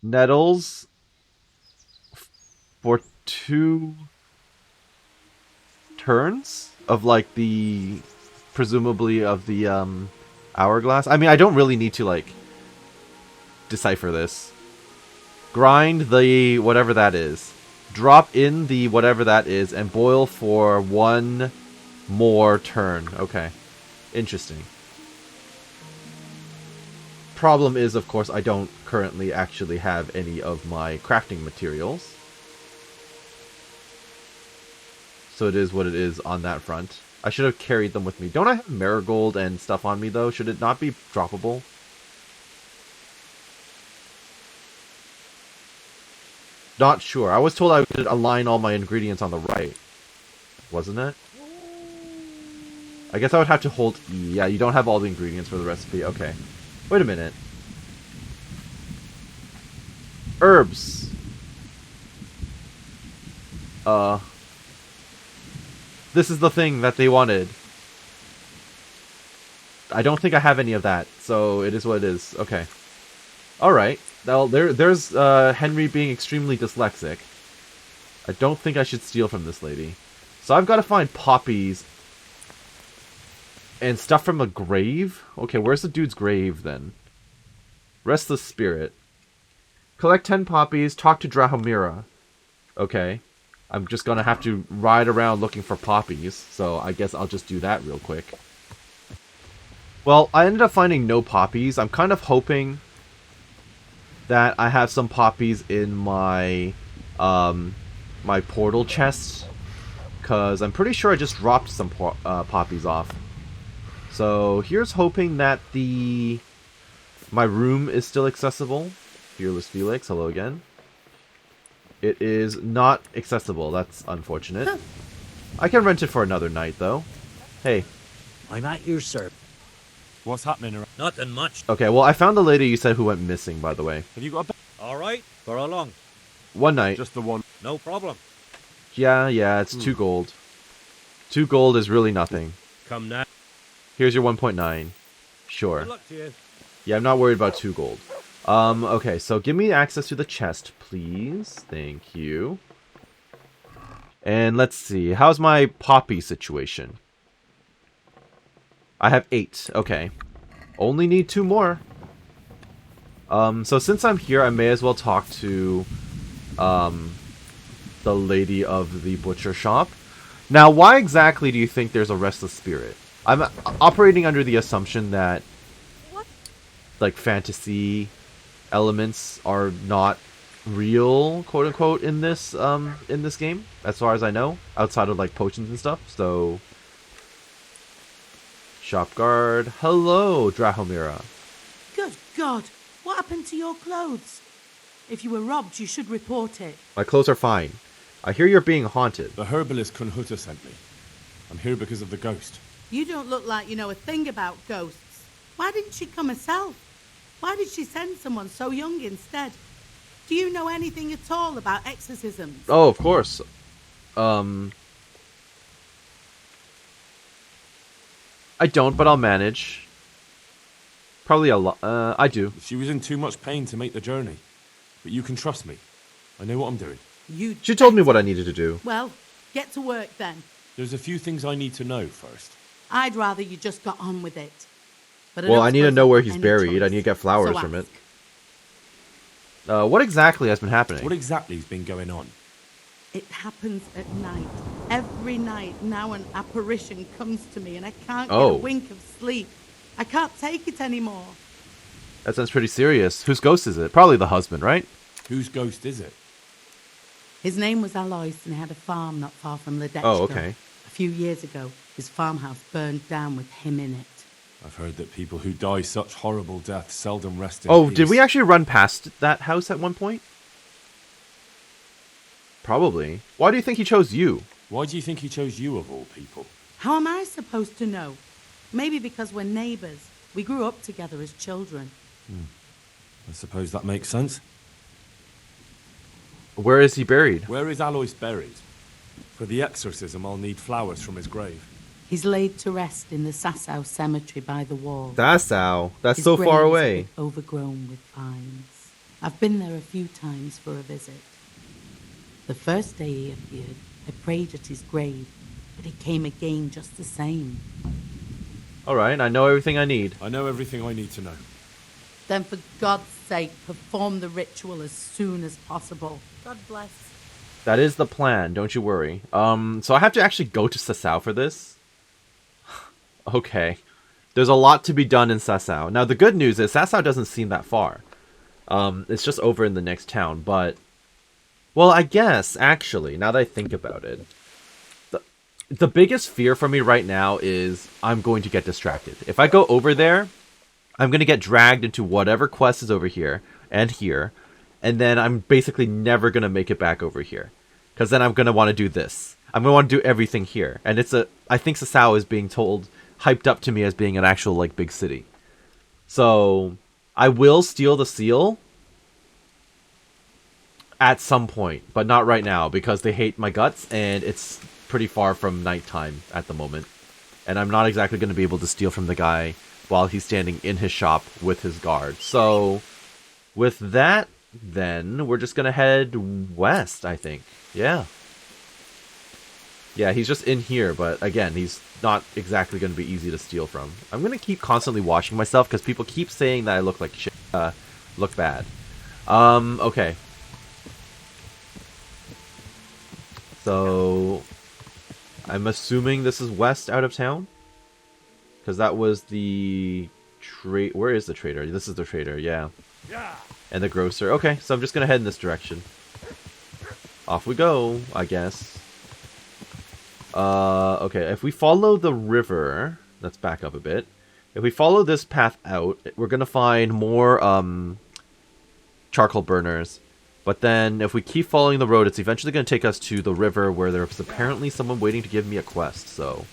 nettles for 2 turns of like the presumably of the hourglass. I mean, I don't really need to like decipher this. Grind the whatever that is. Drop in the whatever that is and boil for 1 more turn. Okay. Interesting. Problem is, of course, I don't currently actually have any of my crafting materials. So it is what it is on that front. I should have carried them with me. Don't I have marigold and stuff on me, though? Should it not be droppable? Not sure. I was told I could align all my ingredients on the right. Wasn't it? I guess I would have to hold E. Yeah, you don't have all the ingredients for the recipe. Okay. Wait a minute. Herbs. This is the thing that they wanted. I don't think I have any of that, so it is what it is. Okay. Alright. Now, there's Henry being extremely dyslexic. I don't think I should steal from this lady. So I've got to find poppies and stuff from a grave? Okay, where's the dude's grave, then? Restless Spirit. Collect 10 poppies, talk to Drahomira. Okay. I'm just gonna have to ride around looking for poppies, so I guess I'll just do that real quick. Well, I ended up finding no poppies. I'm kind of hoping that I have some poppies in my my portal chest, because I'm pretty sure I just dropped some poppies off. So here's hoping that my room is still accessible. Fearless Felix, hello again. It is not accessible. That's unfortunate. I can rent it for another night, though. Hey. I'm at your service. What's happening around? Nothing much. Okay, well, I found the lady you said who went missing, by the way. Have you got a... All right. For how long? 1 night. Just the one. No problem. Yeah, it's 2 gold. 2 gold is really nothing. Come now. Here's your 1.9. Sure. Good luck to you. Yeah, I'm not worried about 2 gold. Okay, so give me access to the chest, please. Thank you. And let's see. How's my poppy situation? I have 8. Okay. Only need 2 more. So since I'm here, I may as well talk to the lady of the butcher shop. Now, why exactly do you think there's a restless spirit? I'm operating under the assumption that like fantasy elements are not real, quote unquote, in this game, as far as I know, outside of like potions and stuff. So shop guard, hello, Drahomira. Good God, what happened to your clothes? If you were robbed, you should report it. My clothes are fine. I hear you're being haunted. The herbalist Kunhuta sent me. I'm here because of the ghost. You don't look like you know a thing about ghosts. Why didn't she come herself? Why did she send someone so young instead? Do you know anything at all about exorcisms? Oh, of course. I don't, but I'll manage. Probably a lot. I do. She was in too much pain to make the journey. But you can trust me. I know what I'm doing. She told me what I needed to do. Well, get to work then. There's a few things I need to know first. I'd rather you just got on with it. But well, I need to know where he's buried. I need to get flowers from it. What exactly has been happening? What exactly has been going on? It happens at night. Every night now an apparition comes to me and I can't get a wink of sleep. I can't take it anymore. That sounds pretty serious. Whose ghost is it? Probably the husband, right? Whose ghost is it? His name was Alois and he had a farm not far from Ledetchko. Oh, okay. A few years ago, his farmhouse burned down with him in it. I've heard that people who die such horrible deaths seldom rest in peace. Did we actually run past that house at one point? Probably. Why do you think he chose you? Why do you think he chose you of all people? How am I supposed to know? Maybe because we're neighbours. We grew up together as children. I suppose that makes sense. Where is he buried? Where is Alois buried? For the exorcism, I'll need flowers from his grave. He's laid to rest in the Sasau cemetery by the wall. Sasau? That's His so grave far is away. overgrown with vines. I've been there a few times for a visit. The first day he appeared, I prayed at his grave, but he came again just the same. Alright, I know everything I need. I know everything I need to know. Then for God's sake, perform the ritual as soon as possible. God bless. That is the plan, don't you worry. So I have to actually go to Sasau for this? Okay. There's a lot to be done in Sasau. Now, the good news is Sasau doesn't seem that far. It's just over in the next town, but... Well, I guess, actually, now that I think about it, the biggest fear for me right now is I'm going to get distracted. If I go over there, I'm going to get dragged into whatever quest is over here and here, and then I'm basically never going to make it back over here. Because then I'm going to want to do this. I'm going to want to do everything here. And I think Sasau is being hyped up to me as being an actual, like, big city. So, I will steal the seal at some point, but not right now, because they hate my guts, and it's pretty far from nighttime at the moment. And I'm not exactly going to be able to steal from the guy while he's standing in his shop with his guard. So, with that, then, we're just going to head west, I think. Yeah. Yeah, he's just in here, but again, he's not exactly going to be easy to steal from. I'm going to keep constantly washing myself, because people keep saying that I look like shit, look bad. Okay. So, I'm assuming this is west out of town? Because that was the where is the trader? This is the trader, yeah. And the grocer. Okay, so I'm just going to head in this direction. Off we go, I guess. Okay, if we follow the river... Let's back up a bit. If we follow this path out, we're going to find more charcoal burners. But then, if we keep following the road, it's eventually going to take us to the river where there's apparently someone waiting to give me a quest, so...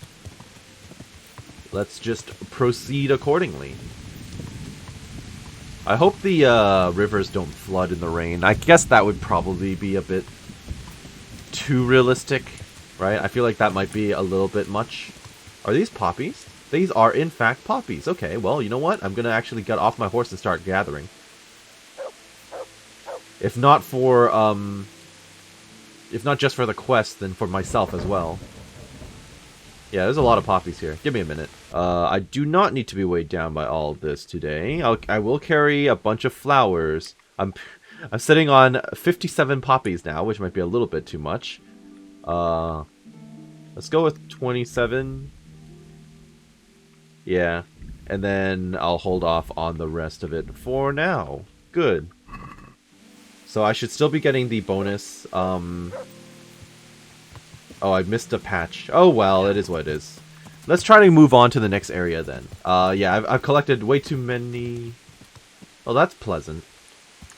Let's just proceed accordingly. I hope the rivers don't flood in the rain. I guess that would probably be a bit too realistic, right? I feel like that might be a little bit much. Are these poppies? These are, in fact, poppies. Okay, well, you know what? I'm going to actually get off my horse and start gathering. If not for, if not just for the quest, then for myself as well. Yeah, there's a lot of poppies here. Give me a minute. I do not need to be weighed down by all of this today. I will carry a bunch of flowers. I'm sitting on 57 poppies now, which might be a little bit too much. Let's go with 27. Yeah. And then I'll hold off on the rest of it for now. Good. So I should still be getting the bonus. Oh, I missed a patch. Oh, well, it is what it is. Let's try to move on to the next area then. Yeah, I've collected way too many... Oh, that's pleasant.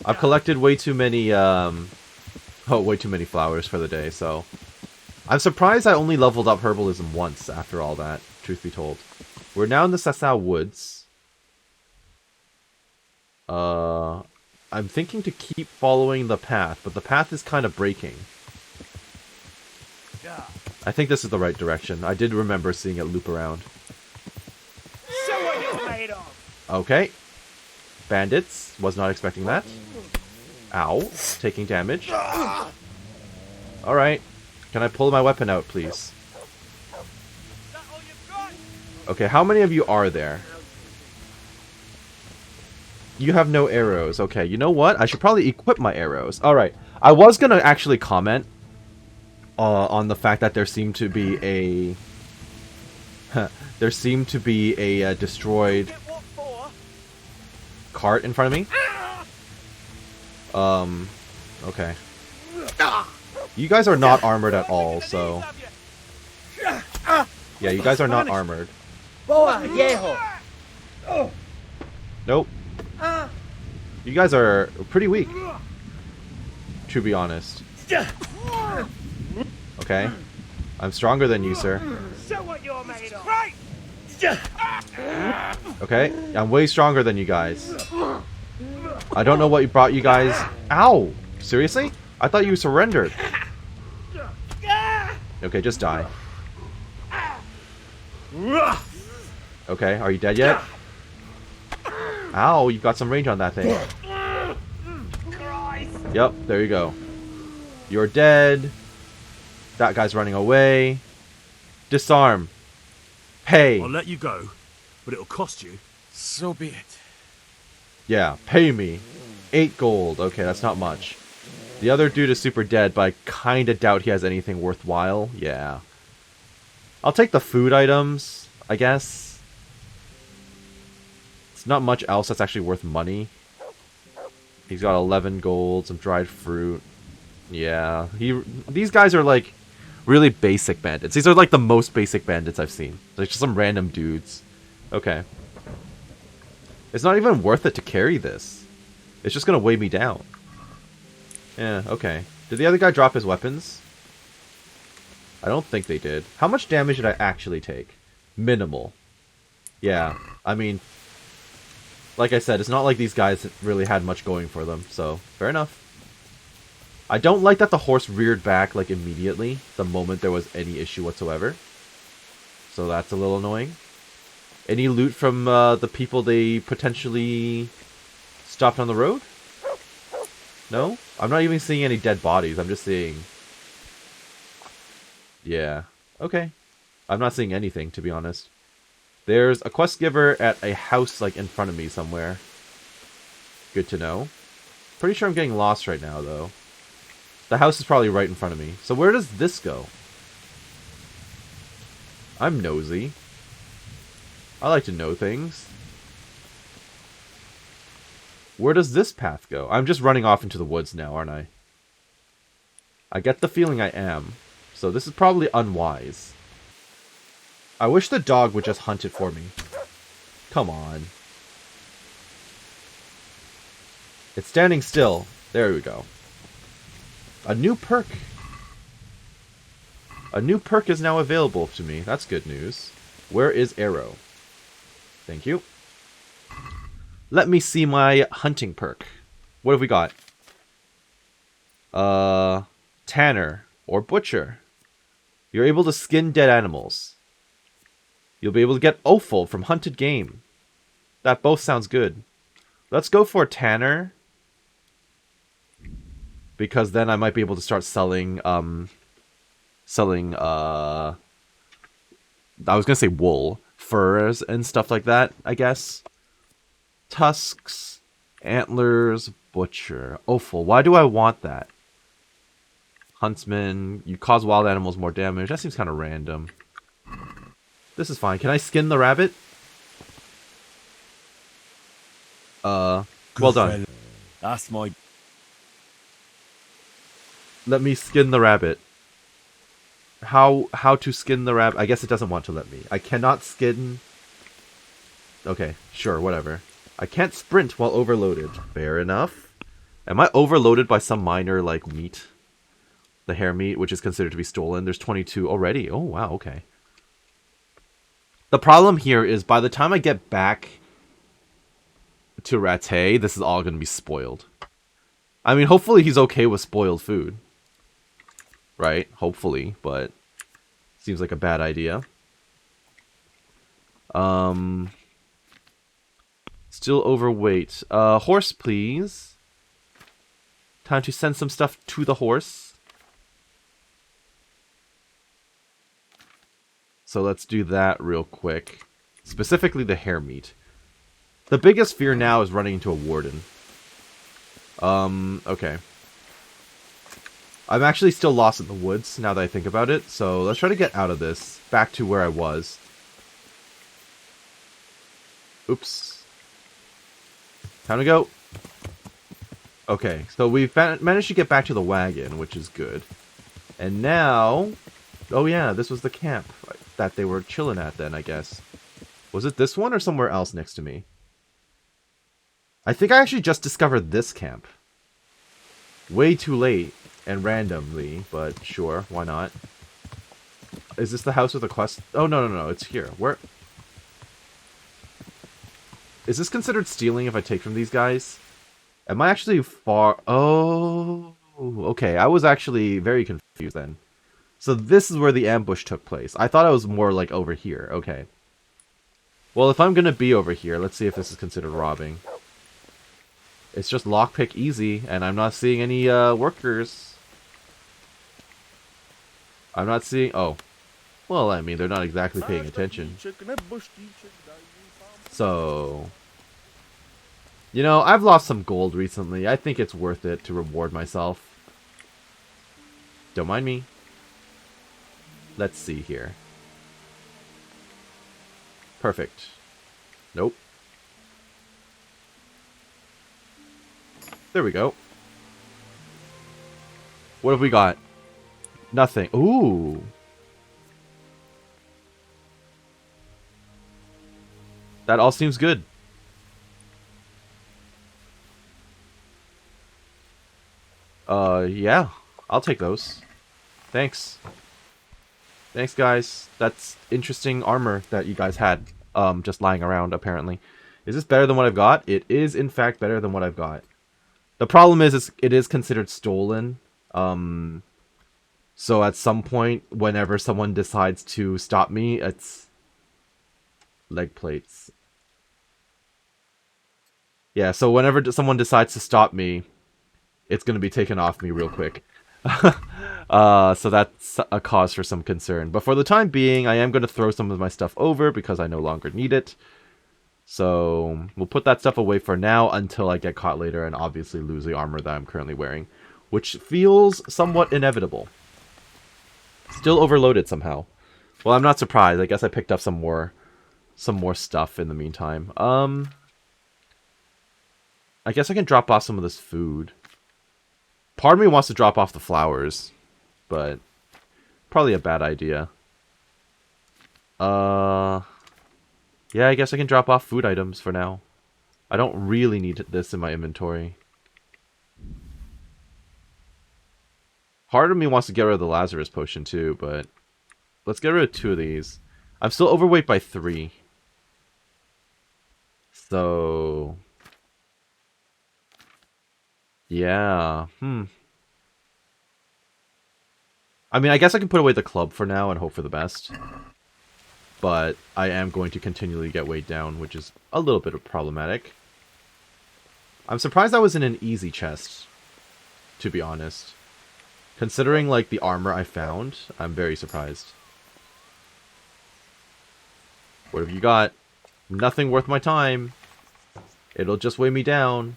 I've collected way too many, way too many flowers for the day, so... I'm surprised I only leveled up herbalism once after all that, truth be told. We're now in the Sasau Woods. I'm thinking to keep following the path, but the path is kind of breaking. I think this is the right direction. I did remember seeing it loop around. Show what you're made of. Okay. Bandits. Was not expecting that. Ow. Taking damage. Alright. Can I pull my weapon out, please? Okay, how many of you are there? You have no arrows. Okay, you know what? I should probably equip my arrows. Alright. I was gonna actually comment on the fact that there seemed to be a... destroyed cart in front of me. Okay. You guys are not armored at all, so... Yeah, you guys are not armored. Nope. You guys are pretty weak, to be honest. Okay. I'm stronger than you, sir. Show what you're made of. Okay. I'm way stronger than you guys. I don't know what brought you guys... Ow! Seriously? I thought you surrendered. Okay, just die. Okay, are you dead yet? Ow, you've got some range on that thing. Yep, there you go. You're dead. That guy's running away. Disarm. Pay. I'll let you go, but it'll cost you. So be it. Yeah, pay me. 8 gold. Okay, that's not much. The other dude is super dead, but I kind of doubt he has anything worthwhile. Yeah. I'll take the food items, I guess. It's not much else that's actually worth money. He's got 11 gold, some dried fruit. Yeah, these guys are like really basic bandits. These are like the most basic bandits I've seen. Like just some random dudes. Okay. It's not even worth it to carry this. It's just gonna weigh me down. Yeah, okay. Did the other guy drop his weapons? I don't think they did. How much damage did I actually take? Minimal. Yeah, I mean, like I said, it's not like these guys really had much going for them, so fair enough. I don't like that the horse reared back like immediately, the moment there was any issue whatsoever. So that's a little annoying. Any loot from the people they potentially stopped on the road? No? I'm not even seeing any dead bodies. I'm just seeing... Yeah. Okay. I'm not seeing anything, to be honest. There's a quest giver at a house, like, in front of me somewhere. Good to know. Pretty sure I'm getting lost right now, though. The house is probably right in front of me. So where does this go? I'm nosy. I like to know things. Where does this path go? I'm just running off into the woods now, aren't I? I get the feeling I am. So this is probably unwise. I wish the dog would just hunt it for me. Come on. It's standing still. There we go. A new perk. A new perk is now available to me. That's good news. Where is Arrow? Thank you. Let me see my hunting perk. What have we got? Tanner or Butcher. You're able to skin dead animals. You'll be able to get offal from hunted game. That both sounds good. Let's go for Tanner. Because then I might be able to start selling, I was gonna say wool. Furs and stuff like that, I guess. Tusks, antlers, butcher, offal. Why do I want that? Huntsman, you cause wild animals more damage. That seems kind of random. This is fine. Can I skin the rabbit? Well done. That's my... Let me skin the rabbit. How to skin the rabbit? I guess it doesn't want to let me. I cannot skin... Okay, sure, whatever. I can't sprint while overloaded. Fair enough. Am I overloaded by some minor, like, meat? The hair meat, which is considered to be stolen. There's 22 already. Oh, wow, okay. The problem here is by the time I get back to Rattay, this is all going to be spoiled. I mean, hopefully he's okay with spoiled food. Right? Hopefully, but seems like a bad idea. Still overweight. Horse, please. Time to send some stuff to the horse. So let's do that real quick. Specifically the hair meat. The biggest fear now is running into a warden. Okay. I'm actually still lost in the woods, now that I think about it. So let's try to get out of this. Back to where I was. Oops. Time to go. Okay, so we've managed to get back to the wagon, which is good. And now... Oh yeah, this was the camp that they were chilling at then, I guess. Was it this one or somewhere else next to me? I think I actually just discovered this camp. Way too late and randomly, but sure, why not? Is this the house with a quest? Oh, no, it's here. Where? Is this considered stealing if I take from these guys? Am I actually far? Oh, okay. I was actually very confused then. So this is where the ambush took place. I thought I was more like over here. Okay. Well, if I'm going to be over here, let's see if this is considered robbing. It's just lockpick easy, and I'm not seeing any workers. I'm not seeing... Oh. Well, I mean, they're not exactly paying attention. So... You know, I've lost some gold recently. I think it's worth it to reward myself. Don't mind me. Let's see here. Perfect. Nope. There we go. What have we got? Nothing. Ooh. That all seems good. Yeah. I'll take those. Thanks. Thanks, guys. That's interesting armor that you guys had. Just lying around, apparently. Is this better than what I've got? It is, in fact, better than what I've got. The problem is it is considered stolen. So at some point, whenever someone decides to stop me, it's... leg plates. Yeah, so whenever someone decides to stop me, it's going to be taken off me real quick. So that's a cause for some concern. But for the time being, I am going to throw some of my stuff over because I no longer need it. So we'll put that stuff away for now until I get caught later and obviously lose the armor that I'm currently wearing. Which feels somewhat inevitable. Still overloaded somehow. Well, I'm not surprised. I guess I picked up some more stuff in the meantime. I guess I can drop off some of this food. Part of me wants to drop off the flowers, but probably a bad idea. Yeah, I guess I can drop off food items for now. I don't really need this in my inventory. Part of me wants to get rid of the Lazarus potion too, but let's get rid of 2 of these. I'm still overweight by 3. So... yeah, I mean, I guess I can put away the club for now and hope for the best. But I am going to continually get weighed down, which is a little bit problematic. I'm surprised I was in an easy chest, to be honest. Considering, like, the armor I found, I'm very surprised. What have you got? Nothing worth my time. It'll just weigh me down.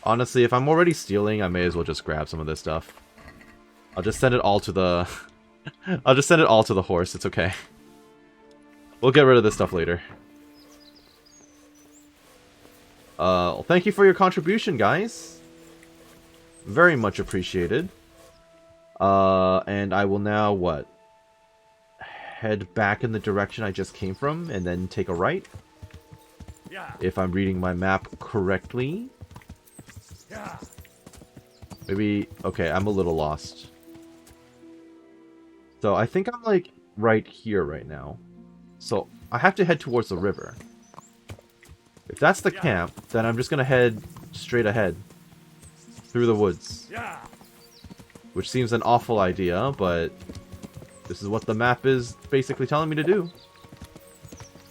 Honestly, if I'm already stealing, I may as well just grab some of this stuff. I'll just send it all to the... I'll just send it all to the horse, it's okay. We'll get rid of this stuff later. Thank you for your contribution, guys. Very much appreciated. And I will now, what? Head back in the direction I just came from, and then take a right? If I'm reading my map correctly. Maybe... okay, I'm a little lost. So I think I'm like right here right now. So I have to head towards the river. If that's the camp, then I'm just going to head straight ahead. Through the woods. Which seems an awful idea, but this is what the map is basically telling me to do.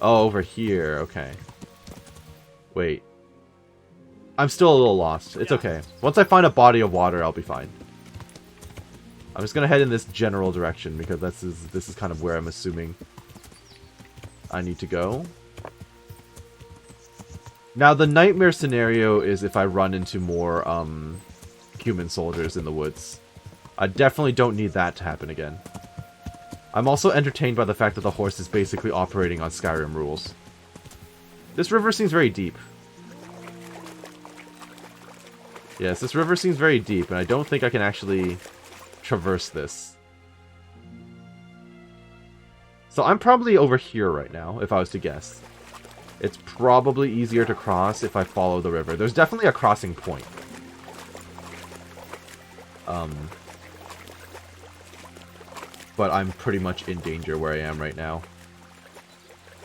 Oh, over here. Okay. Wait. I'm still a little lost. It's okay. Once I find a body of water, I'll be fine. I'm just gonna head in this general direction because this is kind of where I'm assuming I need to go. Now, the nightmare scenario is if I run into more human soldiers in the woods. I definitely don't need that to happen again. I'm also entertained by the fact that the horse is basically operating on Skyrim rules. This river seems very deep. Yes, this river seems very deep, and I don't think I can actually traverse this. So I'm probably over here right now, if I was to guess. It's probably easier to cross if I follow the river. There's definitely a crossing point. But I'm pretty much in danger where I am right now.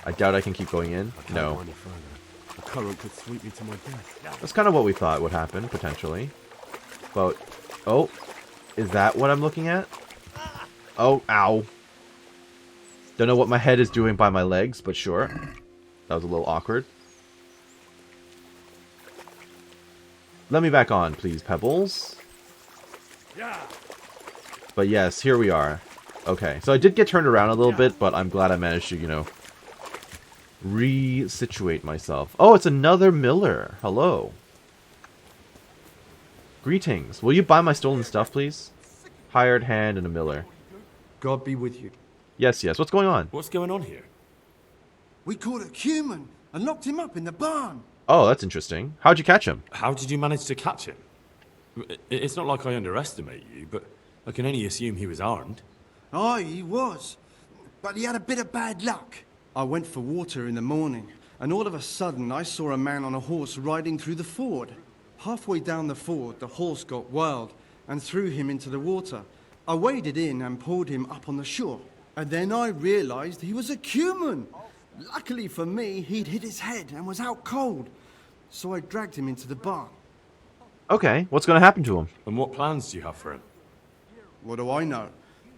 I doubt I can keep going in. No. The current could sweep me to my death. That's kind of what we thought would happen, potentially. But, oh, is that what I'm looking at? Oh, ow. Don't know what my head is doing by my legs, but sure. That was a little awkward. Let me back on, please, Pebbles. But yes, here we are. Okay, so I did get turned around a little bit, but I'm glad I managed to, you know, re-situate myself. Oh, it's another miller. Hello. Greetings. Will you buy my stolen stuff, please? Hired hand and a miller. God be with you. Yes, yes. What's going on? What's going on here? We caught a human and locked him up in the barn. Oh, that's interesting. How'd you catch him? How did you manage to catch him? It's not like I underestimate you, but I can only assume he was armed. Aye, he was. But he had a bit of bad luck. I went for water in the morning, and all of a sudden I saw a man on a horse riding through the ford. Halfway down the ford, the horse got wild and threw him into the water. I waded in and pulled him up on the shore. And then I realized he was a human. Luckily for me, he'd hit his head and was out cold. So I dragged him into the barn. Okay, what's going to happen to him? And what plans do you have for him? What do I know?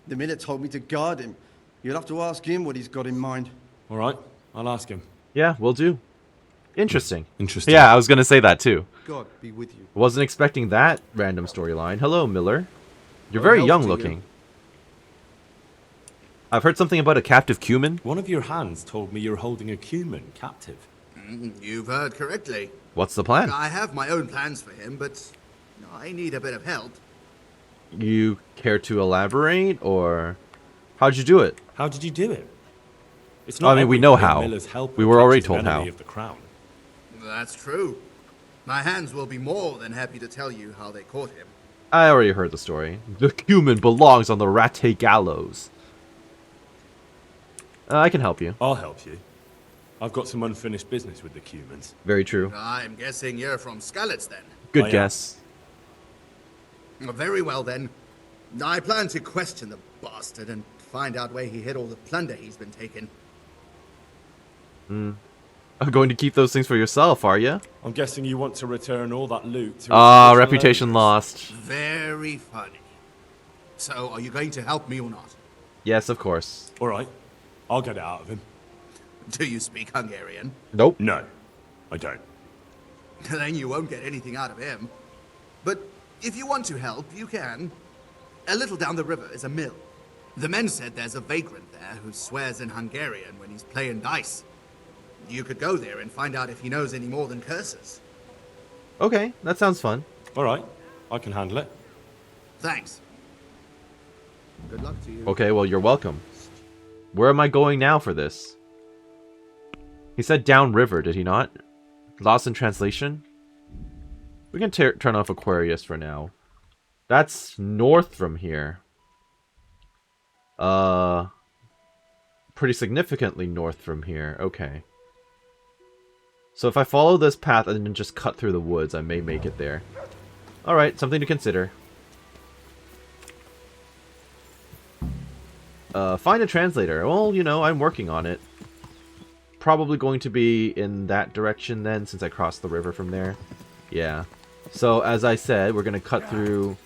The miller told me to guard him. You'll have to ask him what he's got in mind. All right, I'll ask him. Yeah, we'll do. Interesting. Interesting. Yeah, I was going to say that too. God be with you. Wasn't expecting that random storyline. Hello, Miller. You're very young looking. I've heard something about a captive cumin. One of your hands told me you're holding a cumin captive. You've heard correctly. What's the plan? I have my own plans for him, but I need a bit of help. You care to elaborate, or how'd you do it? How did you do it? It's I mean, we know how. Miller's help We were already catches told an how. enemy of the crown. That's true. My hands will be more than happy to tell you how they caught him. I already heard the story. The cumin belongs on the Ratte gallows. I can help you. I'll help you. I've got some unfinished business with the cumins. Very true. I'm guessing you're from Skalitz then. Good guess. Very well then. I plan to question the bastard and find out where he hid all the plunder he's been taking. I'm going to keep those things for yourself, are you? I'm guessing you want to return all that loot to Ah, reputation lost. Very funny. So, are you going to help me or not? Yes, of course. All right. I'll get it out of him. Do you speak Hungarian? Nope. No, I don't. Then you won't get anything out of him. But if you want to help, you can. A little down the river is a mill. The men said there's a vagrant there who swears in Hungarian when he's playing dice. You could go there and find out if he knows any more than curses. Okay, that sounds fun. All right, I can handle it. Thanks. Good luck to you. Okay, well, you're welcome. Where am I going now for this? He said downriver, did he not? Lost in translation? We can turn off Aquarius for now. That's north from here. Pretty significantly north from here. Okay. So if I follow this path and then just cut through the woods, I may make it there. Alright, something to consider. Find a translator. Well, you know, I'm working on it. Probably going to be in that direction then, since I crossed the river from there. Yeah. So, as I said, we're going to cut through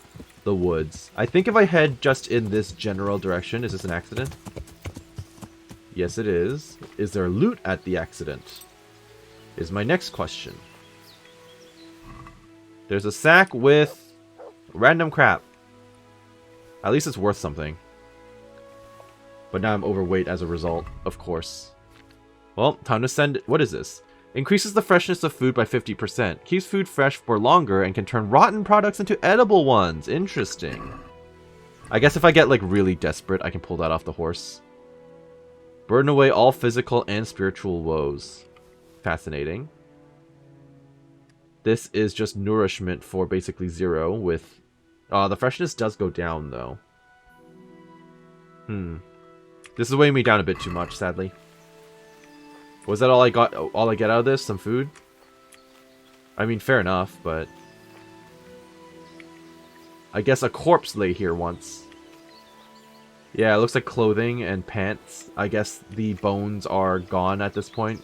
the woods. I think if I head just in this general direction... Is this an accident? Yes, it is. Is there loot at the accident? Is my next question. There's a sack with random crap. At least it's worth something. But now I'm overweight as a result, of course. Well, time to send... What is this? Increases the freshness of food by 50%. Keeps food fresh for longer and can turn rotten products into edible ones. Interesting. I guess if I get, like, really desperate, I can pull that off the horse. Burden away all physical and spiritual woes. Fascinating. This is just nourishment for basically 0 with... the freshness does go down, though. This is weighing me down a bit too much, sadly. Was that all I got? All I get out of this? Some food? I mean, fair enough, but... I guess a corpse lay here once. Yeah, it looks like clothing and pants. I guess the bones are gone at this point.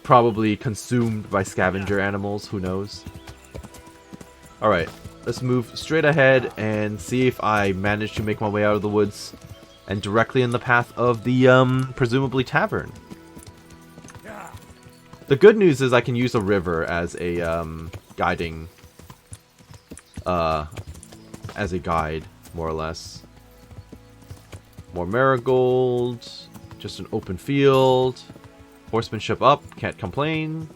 Probably consumed by scavenger animals, who knows. Alright, let's move straight ahead and see if I manage to make my way out of the woods. And directly in the path of the, presumably tavern. The good news is I can use a river as a, guiding... as a guide. more or less. More marigold. Just an open field. Horsemanship up. Can't complain.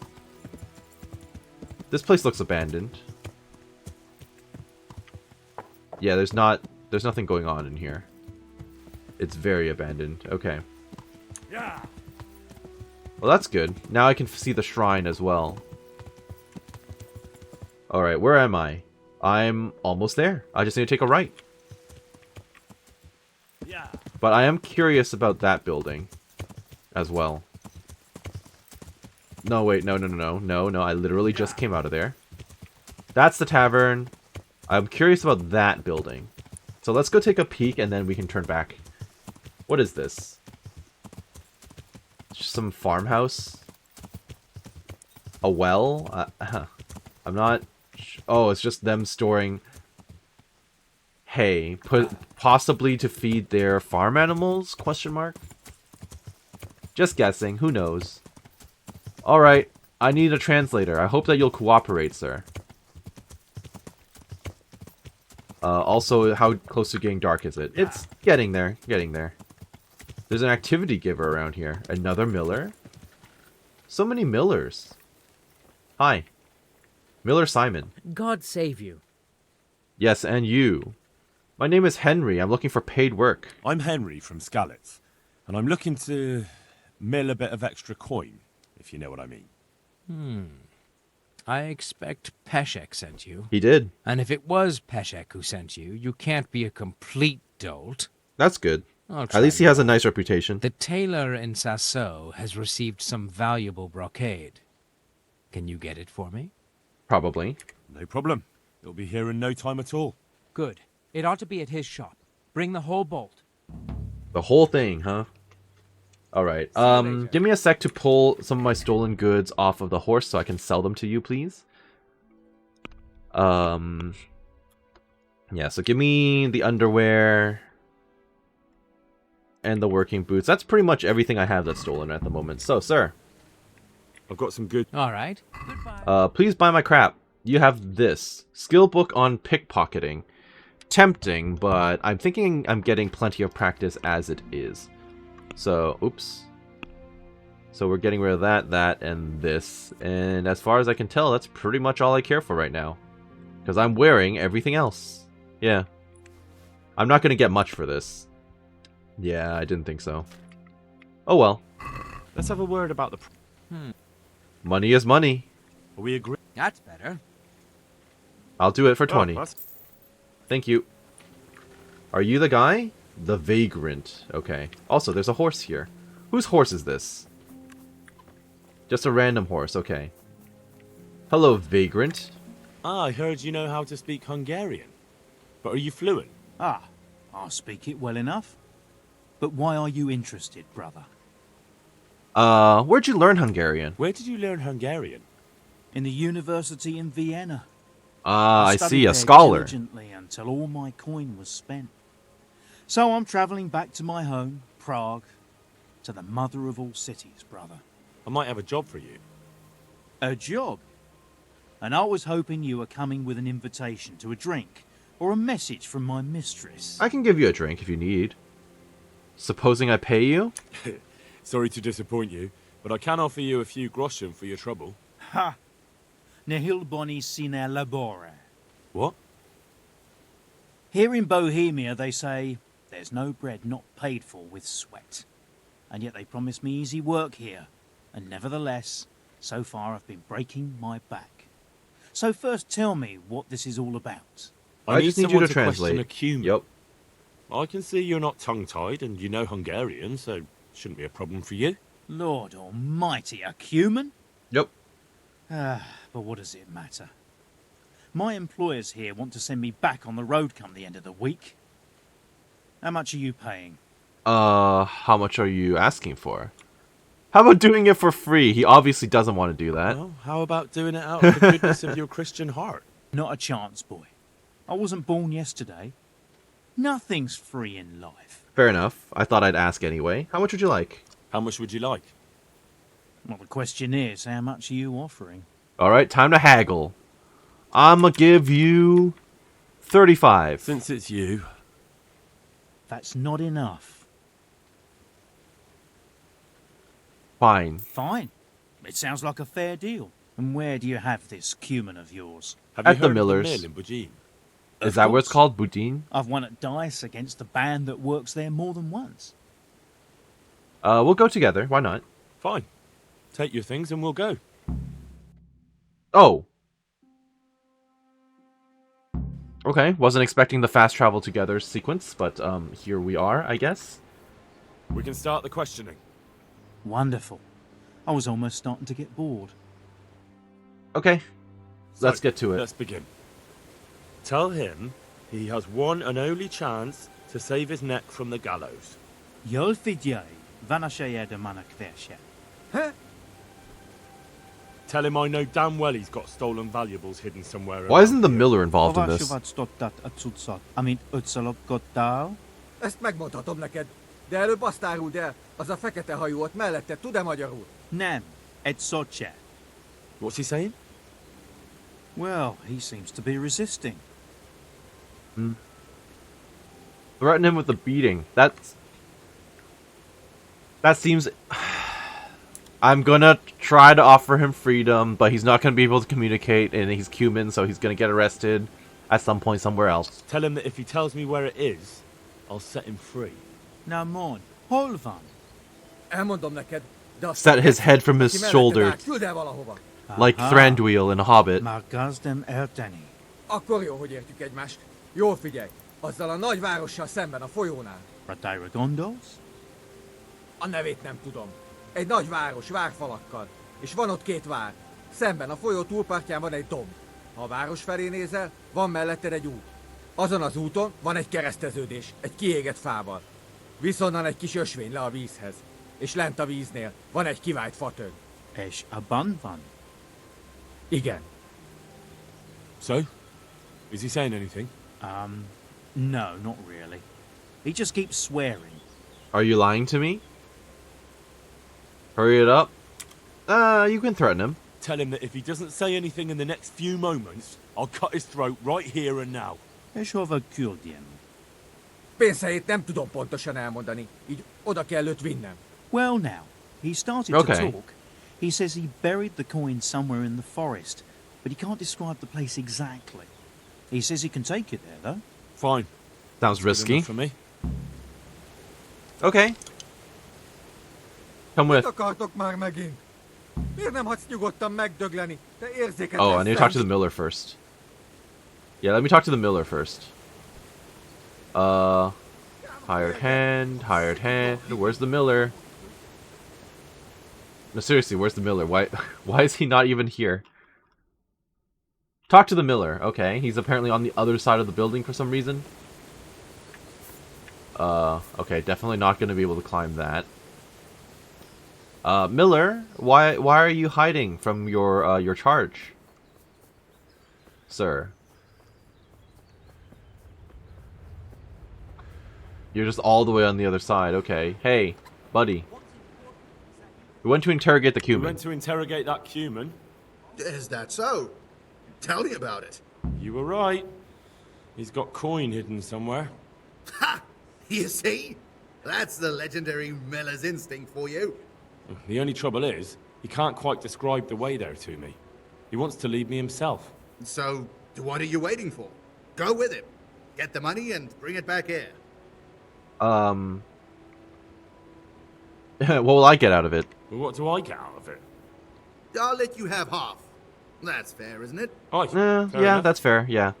This place looks abandoned. Yeah, there's nothing going on in here. It's very abandoned. Okay. Yeah. Well, that's good. Now I can see the shrine as well. Alright, where am I? I'm almost there. I just need to take a right. Yeah. But I am curious about that building as well. No, wait, no, I literally just came out of there. That's the tavern. I'm curious about that building. So let's go take a peek and then we can turn back. What is this? Just some farmhouse? A well? I'm not... Oh, it's just them storing hay. Possibly to feed their farm animals? Question mark? Just guessing. Who knows? Alright. I need a translator. I hope that you'll cooperate, sir. Also, how close to getting dark is it? It's getting there. Getting there. There's an activity giver around here. Another miller? So many millers. Hi. Miller Simon. God save you. Yes, and you. My name is Henry. I'm looking for paid work. I'm Henry from Skalitz, and I'm looking to mill a bit of extra coin, if you know what I mean. I expect Peshek sent you. He did. And if it was Peshek who sent you, you can't be a complete dolt. That's good. At least he has a nice reputation. The tailor in Sasso has received some valuable brocade. Can you get it for me? Probably. No problem. It'll be here in no time at all. Good. It ought to be at his shop. Bring the whole bolt. The whole thing, huh? Alright. Give me a sec to pull some of my stolen goods off of the horse so I can sell them to you, please. Yeah, so give me the underwear and the working boots. That's pretty much everything I have that's stolen at the moment. So, sir. I've got some good... Alright. Please buy my crap. You have this. Skill book on pickpocketing. Tempting, but I'm thinking I'm getting plenty of practice as it is. So, oops. So we're getting rid of that, and this. And as far as I can tell, that's pretty much all I care for right now. Because I'm wearing everything else. Yeah. I'm not going to get much for this. Yeah, I didn't think so. Oh well. Let's have a word about the... Money is money. Are we agree? That's better. I'll do it for 20. Oh, Thank you. Are you the guy? The Vagrant. Okay. Also, there's a horse here. Whose horse is this? Just a random horse. Okay. Hello, Vagrant. I heard you know how to speak Hungarian. But are you fluent? I'll speak it well enough. But why are you interested, brother? Where'd you learn Hungarian? Where did you learn Hungarian? In the university in Vienna. I see, studied a there scholar. Diligently until all my coin was spent. So I'm travelling back to my home, Prague, to the mother of all cities, brother. I might have a job for you. A job? And I was hoping you were coming with an invitation to a drink, or a message from my mistress. I can give you a drink if you need. Supposing I pay you? Sorry to disappoint you, but I can offer you a few groschen for your trouble. Ha! Nihil boni sine labore. What? Here in Bohemia they say, there's no bread not paid for with sweat. And yet they promise me easy work here. And nevertheless, so far I've been breaking my back. So first tell me what this is all about. I just need you to translate. Yep. I can see you're not tongue-tied and you know Hungarian, so shouldn't be a problem for you. Lord almighty, a cumin? Yep. But what does it matter? My employers here want to send me back on the road come the end of the week. How much are you paying? How much are you asking for? How about doing it for free? He obviously doesn't want to do that. Well, how about doing it out of the goodness of your Christian heart? Not a chance, boy. I wasn't born yesterday. Nothing's free in life. Fair enough. I thought I'd ask anyway. How much would you like? How much would you like? Well, the question is, how much are you offering? Alright, time to haggle. I'ma give you 35. Since it's you, that's not enough. Fine. Fine. It sounds like a fair deal. And where do you have this cumin of yours? Have At you the heard Millers. of the mill in Bujin? Is that what it's called? Boudin? I've won at dice against a band that works there more than once. We'll go together. Why not? Fine. Take your things and we'll go. Oh. Okay, wasn't expecting the fast travel together sequence, but here we are, I guess. We can start the questioning. Wonderful. I was almost starting to get bored. Okay, let's So, get to it. Let's begin. Tell him he has one and only chance to save his neck from the gallows. Jolfidjai, vanasheya de manakvershe. Huh? Tell him I know damn well he's got stolen valuables hidden somewhere. Why isn't the miller involved in this? Ezt megmondhatom neked, de előbb azt áruld el, az a fekete hajú ott mellette, tud-e magyarul? Nem, et soche. What's he saying? Well, he seems to be resisting. Threaten him with a beating. That seems... I'm gonna try to offer him freedom, but he's not gonna be able to communicate, and he's Cuban, so he's gonna get arrested at some point somewhere else. Tell him that if he tells me where it is, I'll set him free. Now, mon, holvan. Elmondom neked, de azt Set his head from his aki mellette shoulder, áll, küld el valahova. like Thranduil in A Hobbit. Margazdem erteni. Akkor jó, hogy értjük egymást. Jól figyelj, azzal a nagy várossal szemben a folyónál. Ratiragondos? A nevét nem tudom. Egy nagy város, várfalakkal. És van ott két vár. Szemben a folyó túlpartján van egy domb. Ha a város felé nézel, van melletted egy út. Azon az úton van egy kereszteződés, egy kiégett fával. Viszonnan egy kis ösvény le a vízhez. És lent a víznél van egy kivált fatög. És abban van. Igen. So? Is he saying anything? No, not really. He just keeps swearing. Are you lying to me? Hurry it up. You can threaten him. Tell him that if he doesn't say anything in the next few moments, I'll cut his throat right here and now. És hova küldjem? Pénzhelyét nem tudom pontosan elmondani, így oda kell őt vinnem. Well, now, he started Okay. to talk. He says he buried the coin somewhere in the forest, but he can't describe the place exactly. He says he can take you there, though. Fine. Sounds risky. For me. Okay. Come with. Mit akartok már megint? Miért nem hagysz nyugodtan megdögleni? Te érzéket Oh, I need to talk to the miller first. Yeah, let me talk to the miller first. Hired hand, hired hand. Where's the miller? No, seriously, where's the miller? Why is he not even here? Talk to the miller. Okay, he's apparently on the other side of the building for some reason. Okay, definitely not going to be able to climb that. Miller, why are you hiding from your charge, sir? You're just all the way on the other side. Okay. Hey, buddy. We went to interrogate the We Cuban. went to interrogate that Cuman. Is that so? Tell me about it. You were right. He's got coin hidden somewhere. Ha! You see? That's the legendary Miller's instinct for you. The only trouble is, he can't quite describe the way there to me. He wants to lead me himself. So, what are you waiting for? Go with him. Get the money and bring it back here. What will I get out of it? Well, what do I get out of it? I'll let you have half. That's fair, isn't it? Fair Yeah, enough. that's fair. Yeah.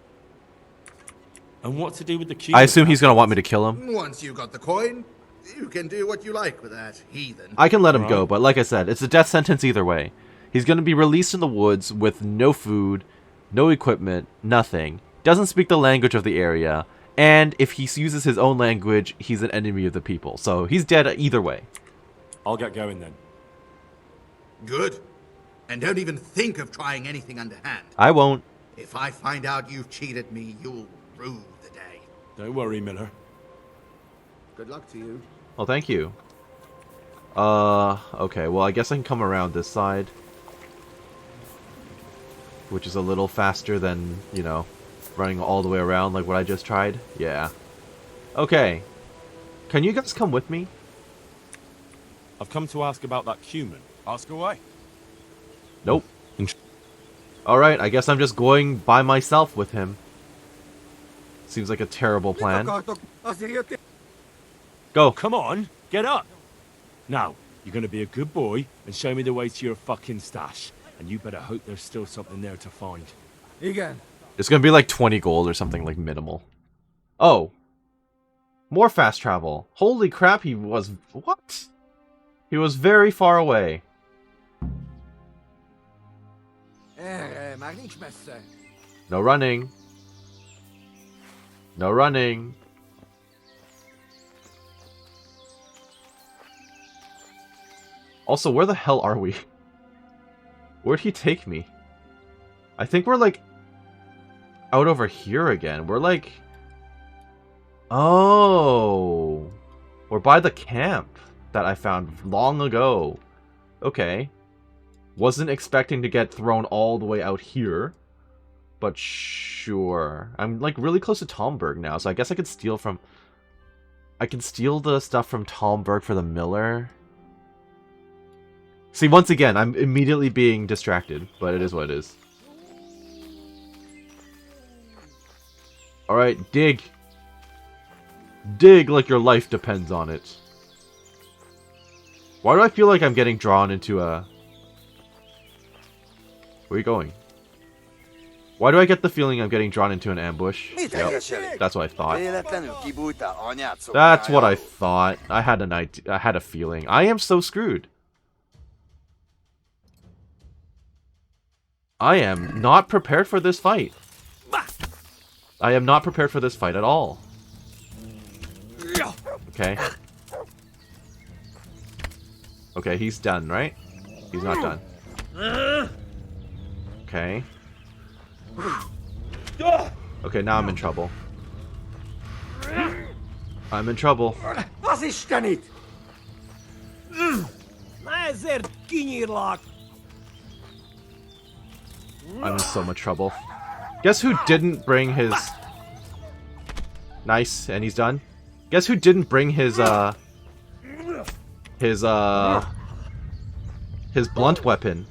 And what to do with the Cuban? I assume he's gonna want me to kill him. Once you got the coin, you can do what you like with that heathen. I can let him go, but like I said, it's a death sentence either way. He's gonna be released in the woods with no food, no equipment, nothing. Doesn't speak the language of the area, and if he uses his own language, he's an enemy of the people. So he's dead either way. I'll get going then. Good. And don't even think of trying anything underhand. I won't. If I find out you've cheated me, you'll rue the day. Don't worry, Miller. Good luck to you. Well, thank you. Okay, well, I guess I can come around this side. Which is a little faster than, you know, running all the way around like what I just tried. Yeah. Okay. Can you guys come with me? I've come to ask about that human. Ask away. Nope. Alright, I guess I'm just going by myself with him. Seems like a terrible plan. Go. Come on, get up. Now, you're going to be a good boy and show me the way to your fucking stash. And you better hope there's still something there to find. Igen. It's gonna be like 20 gold or something, like minimal. Oh. More fast travel. Holy crap, he was... What? He was very far away. Már nincs messze. No running. No running. Also, where the hell are we? Where'd he take me? I think we're like out over here again. We're like... Oh. We're by the camp that I found long ago. Okay. Wasn't expecting to get thrown all the way out here. But sure. I'm like really close to Talmberg now, so I guess I could steal from... I can steal the stuff from Talmberg for the miller. See, once again, I'm immediately being distracted, but it is what it is. Alright, dig. Dig like your life depends on it. Why do I feel like I'm getting drawn into a... Where are you going? Why do I get the feeling I'm getting drawn into an ambush? Yep, that's what I thought. That's what I thought. I had an idea. I had a feeling. I am so screwed. I am not prepared for this fight. I am not prepared for this fight at all. Okay. Okay, he's done, right? He's not done. Okay. Okay, now I'm in trouble. I'm in trouble. Was ist denn nicht? Na, ezért kinyírlak. I'm in so much trouble. Guess who didn't bring his... Nice, and he's done. Guess who didn't bring his blunt weapon?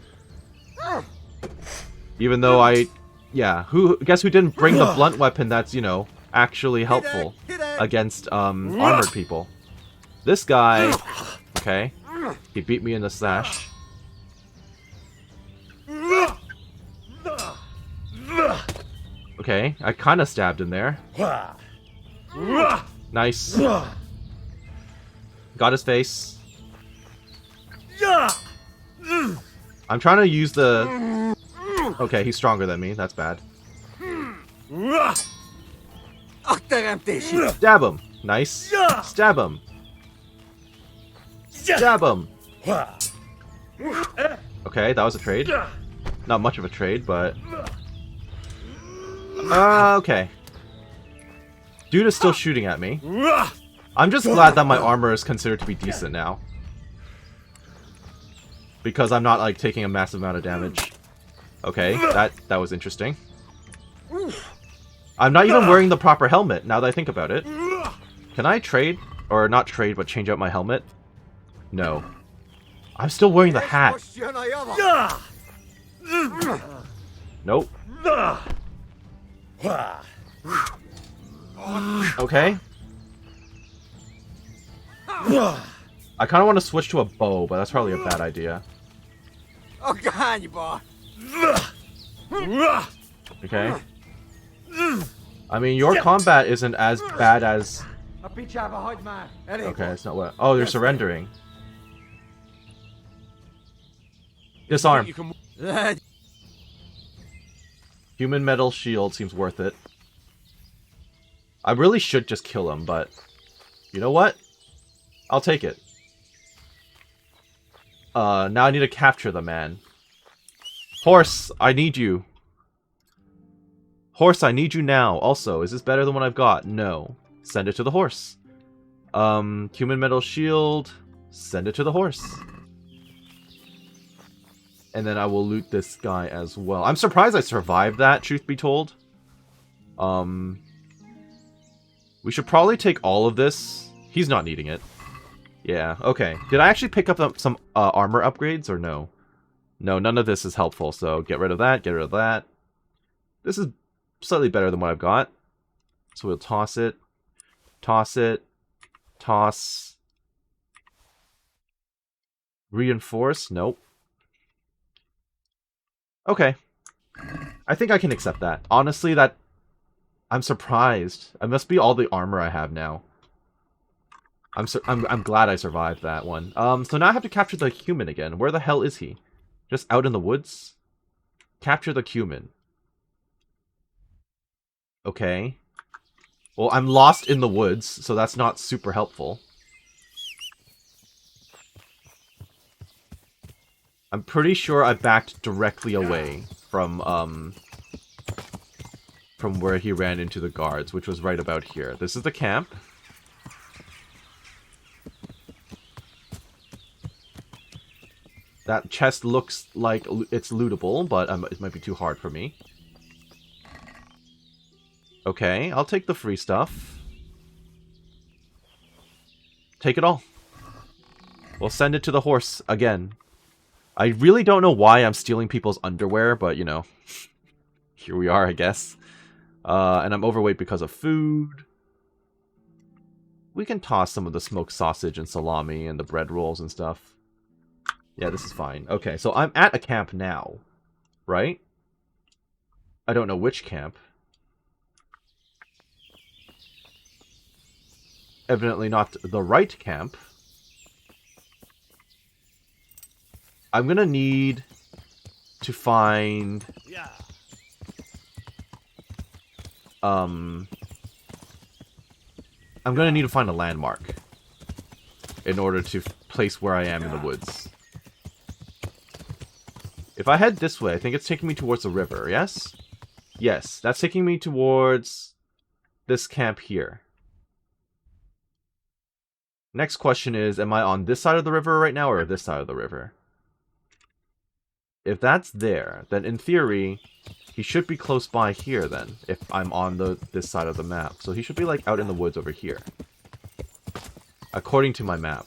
Even though yeah, guess who didn't bring the blunt weapon that's, you know, actually helpful against, armored people? This guy. Okay. He beat me in the slash. Okay, I kind of stabbed him there. Nice. Got his face. I'm trying to use the... Okay, he's stronger than me. That's bad. Stab him. Nice. Stab him. Stab him. Okay, that was a trade. Not much of a trade, but... okay. Dude is still shooting at me. I'm just glad that my armor is considered to be decent now. Because I'm not, like, taking a massive amount of damage. Okay, that was interesting. I'm not even wearing the proper helmet, now that I think about it. Can I trade? Or not trade, but change out my helmet? No. I'm still wearing the hat. Nope. Okay. I kind of want to switch to a bow, but that's probably a bad idea. Okay. I mean, your combat isn't as bad as... Okay, it's not what... Oh, they're surrendering. Disarm. Human metal shield seems worth it. I really should just kill him, but... You know what? I'll take it. Now I need to capture the man. Horse, I need you. Horse, I need you now. Also, is this better than what I've got? No. Send it to the horse. Human metal shield. Send it to the horse. And then I will loot this guy as well. I'm surprised I survived that, truth be told. We should probably take all of this He's not needing it. Yeah, okay. Did I actually pick up some armor upgrades or no? No, none of this is helpful, so get rid of that, get rid of that. This is slightly better than what I've got. So we'll toss it. Toss it. Toss. Reinforce? Nope. Okay. I think I can accept that. Honestly, I'm surprised. It must be all the armor I have now. I'm glad I survived that one. So now I have to capture the human again. Where the hell is he? Just out in the woods? Capture the human. Okay. Well, I'm lost in the woods, so that's not super helpful. I'm pretty sure I backed directly away from where he ran into the guards, which was right about here. This is the camp. That chest looks like it's lootable, but it might be too hard for me. Okay, I'll take the free stuff. Take it all. We'll send it to the horse again. I really don't know why I'm stealing people's underwear, but, you know, here we are, I guess. And I'm overweight because of food. We can toss some of the smoked sausage and salami and the bread rolls and stuff. Yeah, this is fine. Okay, so I'm at a camp now, right? I don't know which camp. Evidently not the right camp. I'm gonna need to find... I'm gonna need to find a landmark in order to place where I am in the woods. If I head this way, I think it's taking me towards the river, yes? Yes, that's taking me towards this camp here. Next question is, am I on this side of the river right now or this side of the river? If that's there, then in theory, he should be close by here then, if I'm on this side of the map. So he should be like out in the woods over here. According to my map.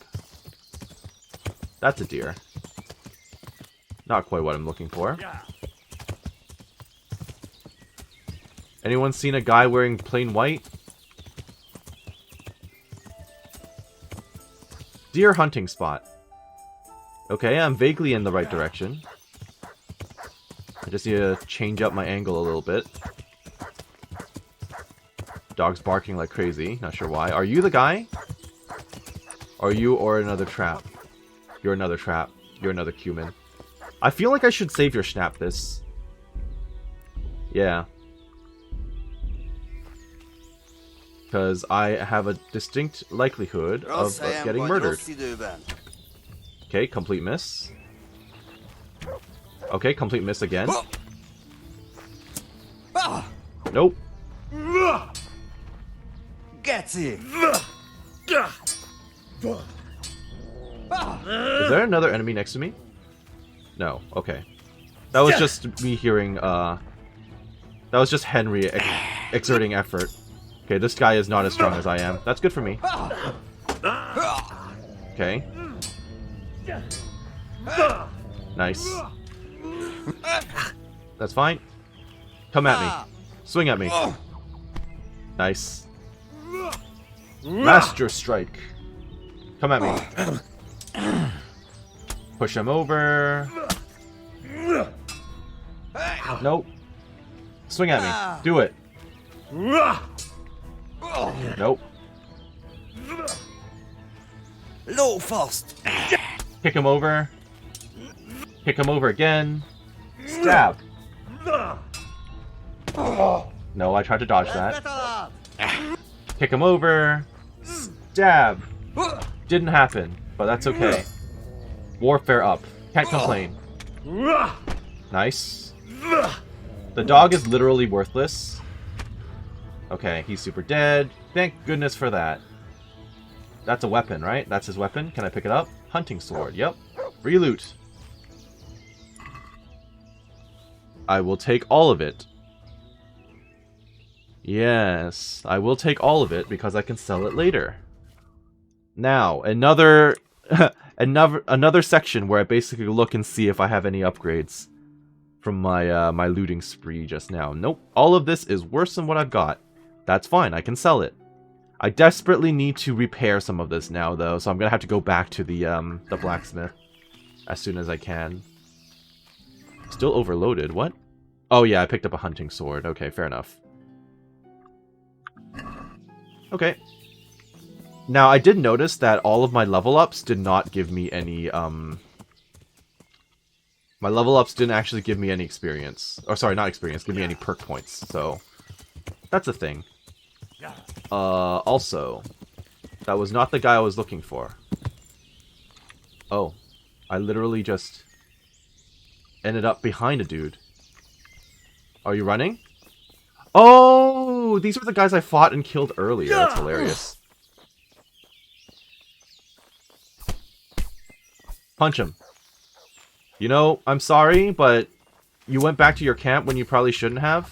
That's a deer. Not quite what I'm looking for. Anyone seen a guy wearing plain white? Deer hunting spot. Okay, I'm vaguely in the right direction. I just need to change up my angle a little bit. Dog's barking like crazy. Not sure why. Are you the guy? Are you or another trap? You're another trap. You're another cumin. I feel like I should save your snap this. Yeah. Because I have a distinct likelihood of getting murdered. Okay, complete miss. Okay, complete miss again. Nope. Get it. Is there another enemy next to me? No. Okay. That was just me hearing, that was just Henry exerting effort. Okay, this guy is not as strong as I am. That's good for me. Okay. Nice. That's fine. Come at me. Swing at me. Nice. Master strike. Come at me. Push him over. Nope. Swing at me. Do it. Nope. Low fast. Kick him over. Kick him over again. Stab. No, I tried to dodge that. Kick him over. Stab. Didn't happen, but that's okay. Warfare up. Can't complain. Nice. The dog is literally worthless. Okay, he's super dead. Thank goodness for that. That's a weapon, right? That's his weapon. Can I pick it up? Hunting sword. Yep. Free loot. I will take all of it. Yes, I will take all of it because I can sell it later. Now, another another section where I basically look and see if I have any upgrades from my my looting spree just now. Nope, all of this is worse than what I've got. That's fine, I can sell it. I desperately need to repair some of this now, though, so I'm gonna have to go back to the blacksmith as soon as I can. Still overloaded, what? Oh yeah, I picked up a hunting sword. Okay, fair enough. Okay. Now, I did notice that all of my level ups did not give me any, my level ups didn't actually give me any experience. Or, sorry, not experience, give me any perk points, so that's a thing. Also, that was not the guy I was looking for. Oh, I literally just ended up behind a dude. Are you running? Oh, these were the guys I fought and killed earlier. That's hilarious. Punch him. You know, I'm sorry, but you went back to your camp when you probably shouldn't have.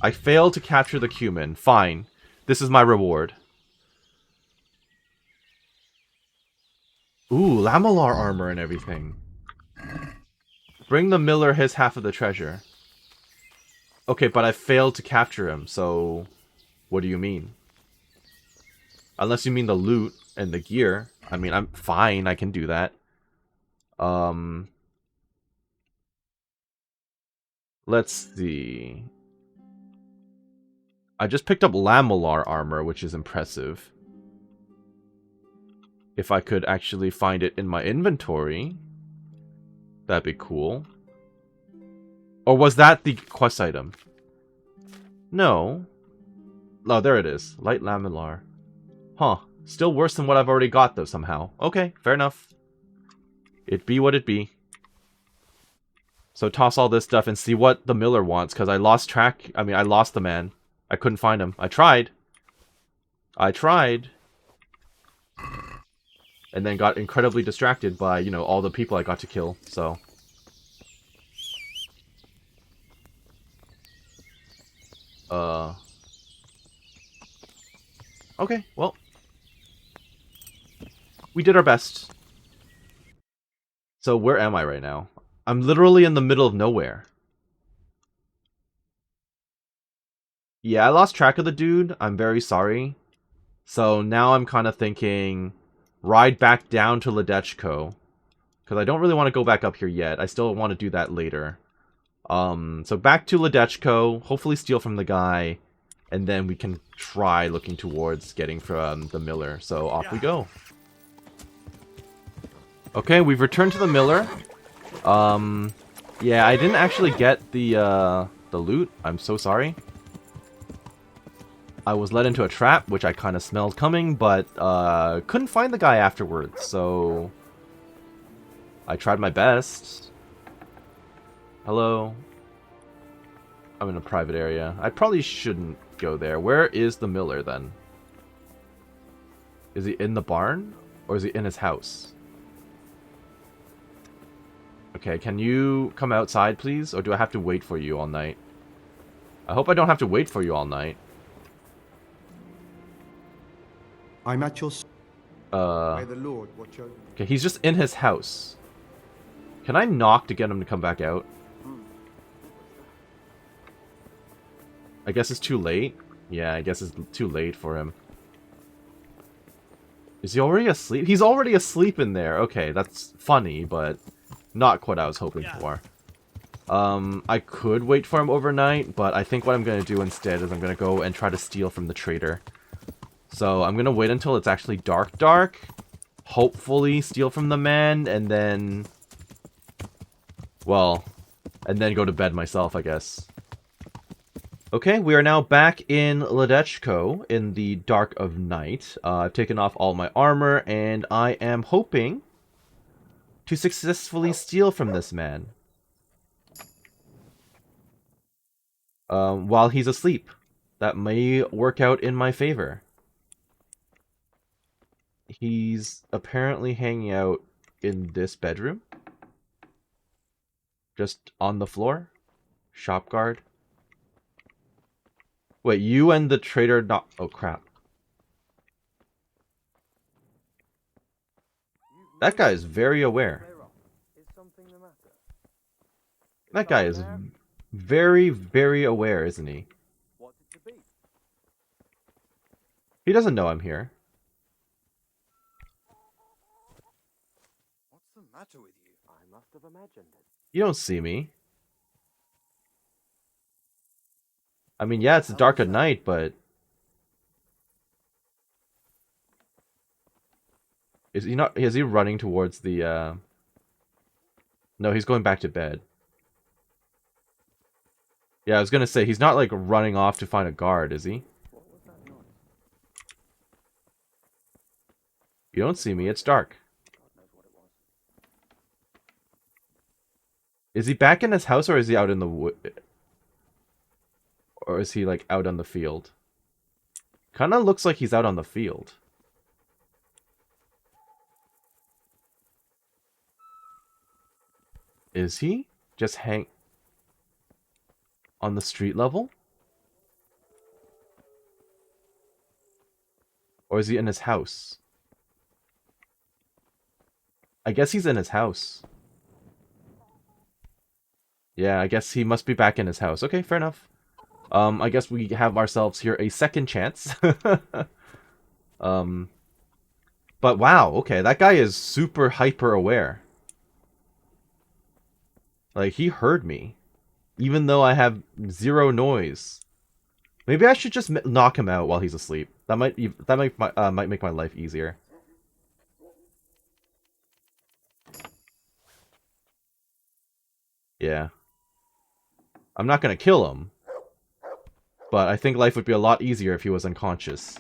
I failed to capture the cumin. Fine. This is my reward. Ooh, lamellar armor and everything. Bring the miller his half of the treasure. Okay, but I failed to capture him, so what do you mean? Unless you mean the loot and the gear. I mean, I'm fine, I can do that. Let's see. I just picked up lamellar armor, which is impressive. If I could actually find it in my inventory, that'd be cool. Or was that the quest item? No. Oh, there it is. Light lamellar. Huh. Still worse than what I've already got, though, somehow. Okay, fair enough. It be what it be. So toss all this stuff and see what the miller wants, because I lost track. I mean, I lost the man. I couldn't find him. I tried. And then got incredibly distracted by, you know, all the people I got to kill, so. Okay, well. We did our best. So where am I right now? I'm literally in the middle of nowhere. Yeah, I lost track of the dude. I'm very sorry. So now I'm kind of thinking, ride back down to Ledetchko. Because I don't really want to go back up here yet. I still want to do that later. So back to Ledetchko. Hopefully steal from the guy. And then we can try looking towards getting from the miller. So off we go. Okay, we've returned to the miller. Yeah, I didn't actually get the loot. I'm so sorry. I was led into a trap, which I kind of smelled coming, but couldn't find the guy afterwards, so I tried my best. Hello? I'm in a private area. I probably shouldn't go there. Where is the miller, then? Is he in the barn? Or is he in his house? Okay, can you come outside, please? Or do I have to wait for you all night? I hope I don't have to wait for you all night. I'm at your... May the Lord watch over. Okay, he's just in his house. Can I knock to get him to come back out? I guess it's too late. Yeah, I guess it's too late for him. Is he already asleep? He's already asleep in there. Okay, that's funny, but not what I was hoping for. I could wait for him overnight, but I think what I'm going to do instead is I'm going to go and try to steal from the trader. So I'm going to wait until it's actually dark. Hopefully steal from the man, and then... well, and then go to bed myself, I guess. Okay, we are now back in Ledetchko in the dark of night. I've taken off all my armor, and I am hoping to successfully steal from this man. While he's asleep. That may work out in my favor. He's apparently hanging out in this bedroom. Just on the floor. Shop guard. Wait, you and the trader not... oh, crap. That guy is very aware. That guy is very, very aware, isn't he? He doesn't know I'm here. What's the matter with you? I must have imagined it. You don't see me. I mean, yeah, it's dark at night, but... Is he running towards the, No, he's going back to bed. Yeah, I was gonna say, he's not, like, running off to find a guard, is he? You don't see me, it's dark. Is he back in his house, or is he out in the wood? Or is he, like, out on the field? Kinda looks like he's out on the field. Is he? Just hang... on the street level? Or is he in his house? I guess he's in his house. Yeah, I guess he must be back in his house. Okay, fair enough. I guess we have ourselves here a second chance. But wow, okay, that guy is super hyper aware. Like, he heard me. Even though I have zero noise. Maybe I should just knock him out while he's asleep. That might make my life easier. Yeah. I'm not gonna kill him. But I think life would be a lot easier if he was unconscious.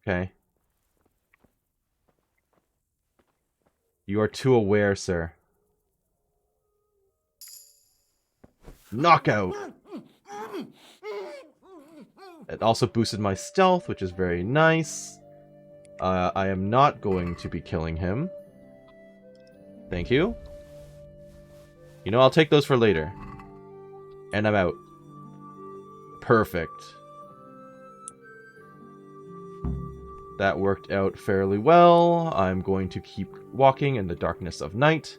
Okay. You are too aware, sir. Knockout! It also boosted my stealth, which is very nice. I am not going to be killing him. Thank you. You know, I'll take those for later. And I'm out. Perfect. That worked out fairly well. I'm going to keep walking in the darkness of night.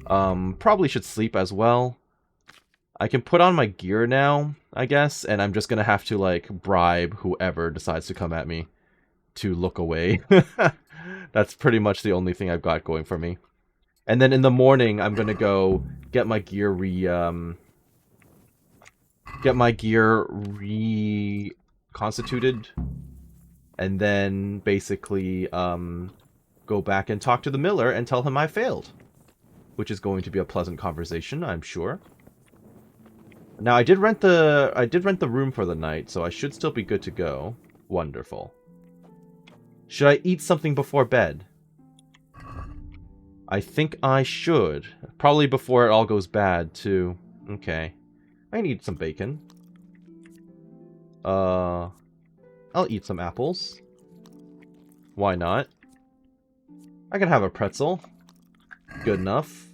Probably should sleep as well. I can put on my gear now, I guess, and I'm just gonna have to, like, bribe whoever decides to come at me to look away. That's pretty much the only thing I've got going for me. And then in the morning, I'm gonna go get my gear reconstituted, and then basically go back and talk to the miller and tell him I failed, which is going to be a pleasant conversation, I'm sure. Now I did rent the room for the night, so I should still be good to go. Wonderful. Should I eat something before bed? I think I should. Probably before it all goes bad, too. Okay. I need some bacon. I'll eat some apples. Why not? I can have a pretzel. Good enough.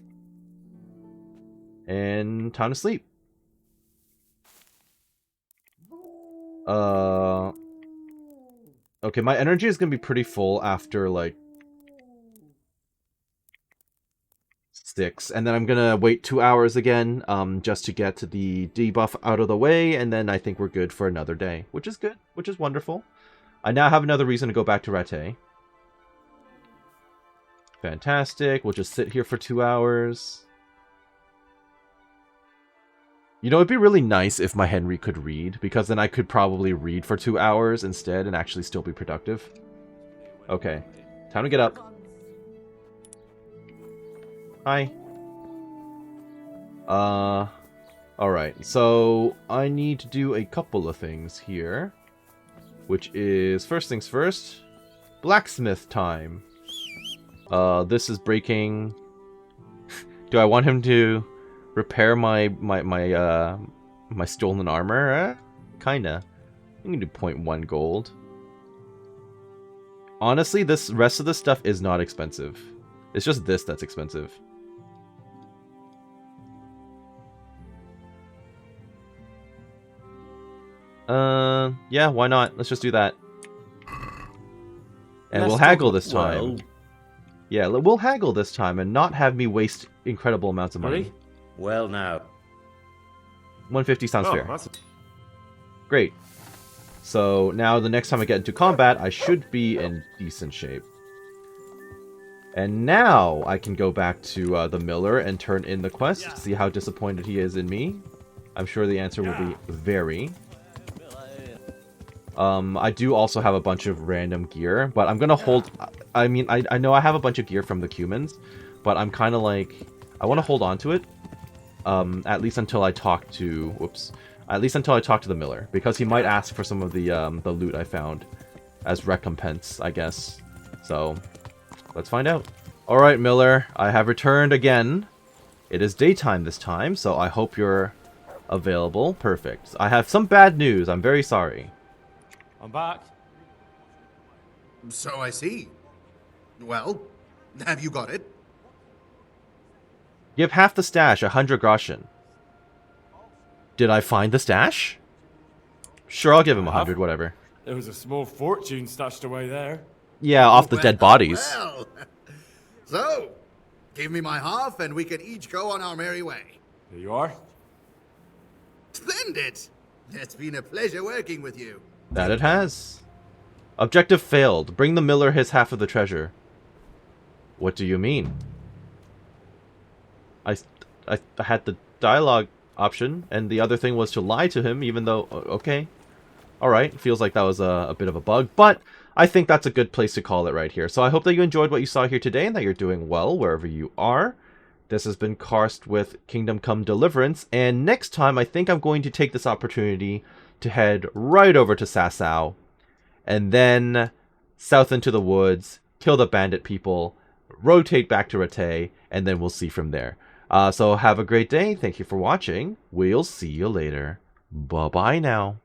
And time to sleep. Okay, my energy is gonna be pretty full after, like, 6, and then I'm gonna wait 2 hours again, just to get the debuff out of the way, and then I think we're good for another day, which is good, which is wonderful. I now have another reason to go back to Rattay. Fantastic, we'll just sit here for 2 hours. You know, it'd be really nice if my Henry could read, because then I could probably read for 2 hours instead and actually still be productive. Okay, time to get up. Hi. Alright, so I need to do a couple of things here, which is, first things first, blacksmith time. This is breaking. Do I want him to repair my stolen armor? Kinda. I'm gonna do 0.1 gold. Honestly, this rest of the stuff is not expensive. It's just this that's expensive. Yeah, why not? Let's just do that. And Let's we'll talk haggle about- this time. well- Yeah, we'll haggle this time and not have me waste incredible amounts of money. Ready? Well, now. 150 sounds Oh, fair. that's- Great. So now the next time I get into combat, I should be in decent shape. And now I can go back to the miller and turn in the quest, see how disappointed he is in me. I'm sure the answer will be very. I do also have a bunch of random gear, but I'm gonna hold... I mean, I know I have a bunch of gear from the Cumans, but I'm kind of like... I want to hold on to it, at least until I talk to... Whoops. At least until I talk to the miller, because he might ask for some of the loot I found as recompense, I guess. So, let's find out. Alright, Miller, I have returned again. It is daytime this time, so I hope you're available. Perfect. I have some bad news. I'm very sorry. I'm back. So I see. Well, have you got it? Give half the stash, 100 groschen. Did I find the stash? Sure, I'll give him 100, whatever. There was a small fortune stashed away there. Yeah, off the dead bodies. Well, so, give me my half and we can each go on our merry way. Here you are. Splendid! It's been a pleasure working with you. That it has. Objective failed. Bring the miller his half of the treasure. What do you mean? I had the dialogue option, and the other thing was to lie to him, even though... Okay. Alright, feels like that was a bit of a bug, but I think that's a good place to call it right here. So I hope that you enjoyed what you saw here today, and that you're doing well wherever you are. This has been Karst with Kingdom Come Deliverance, and next time I think I'm going to take this opportunity to head right over to Sasau, and then south into the woods, kill the bandit people, rotate back to Rattay, and then we'll see from there. So have a great day. Thank you for watching. We'll see you later. Bye-bye now.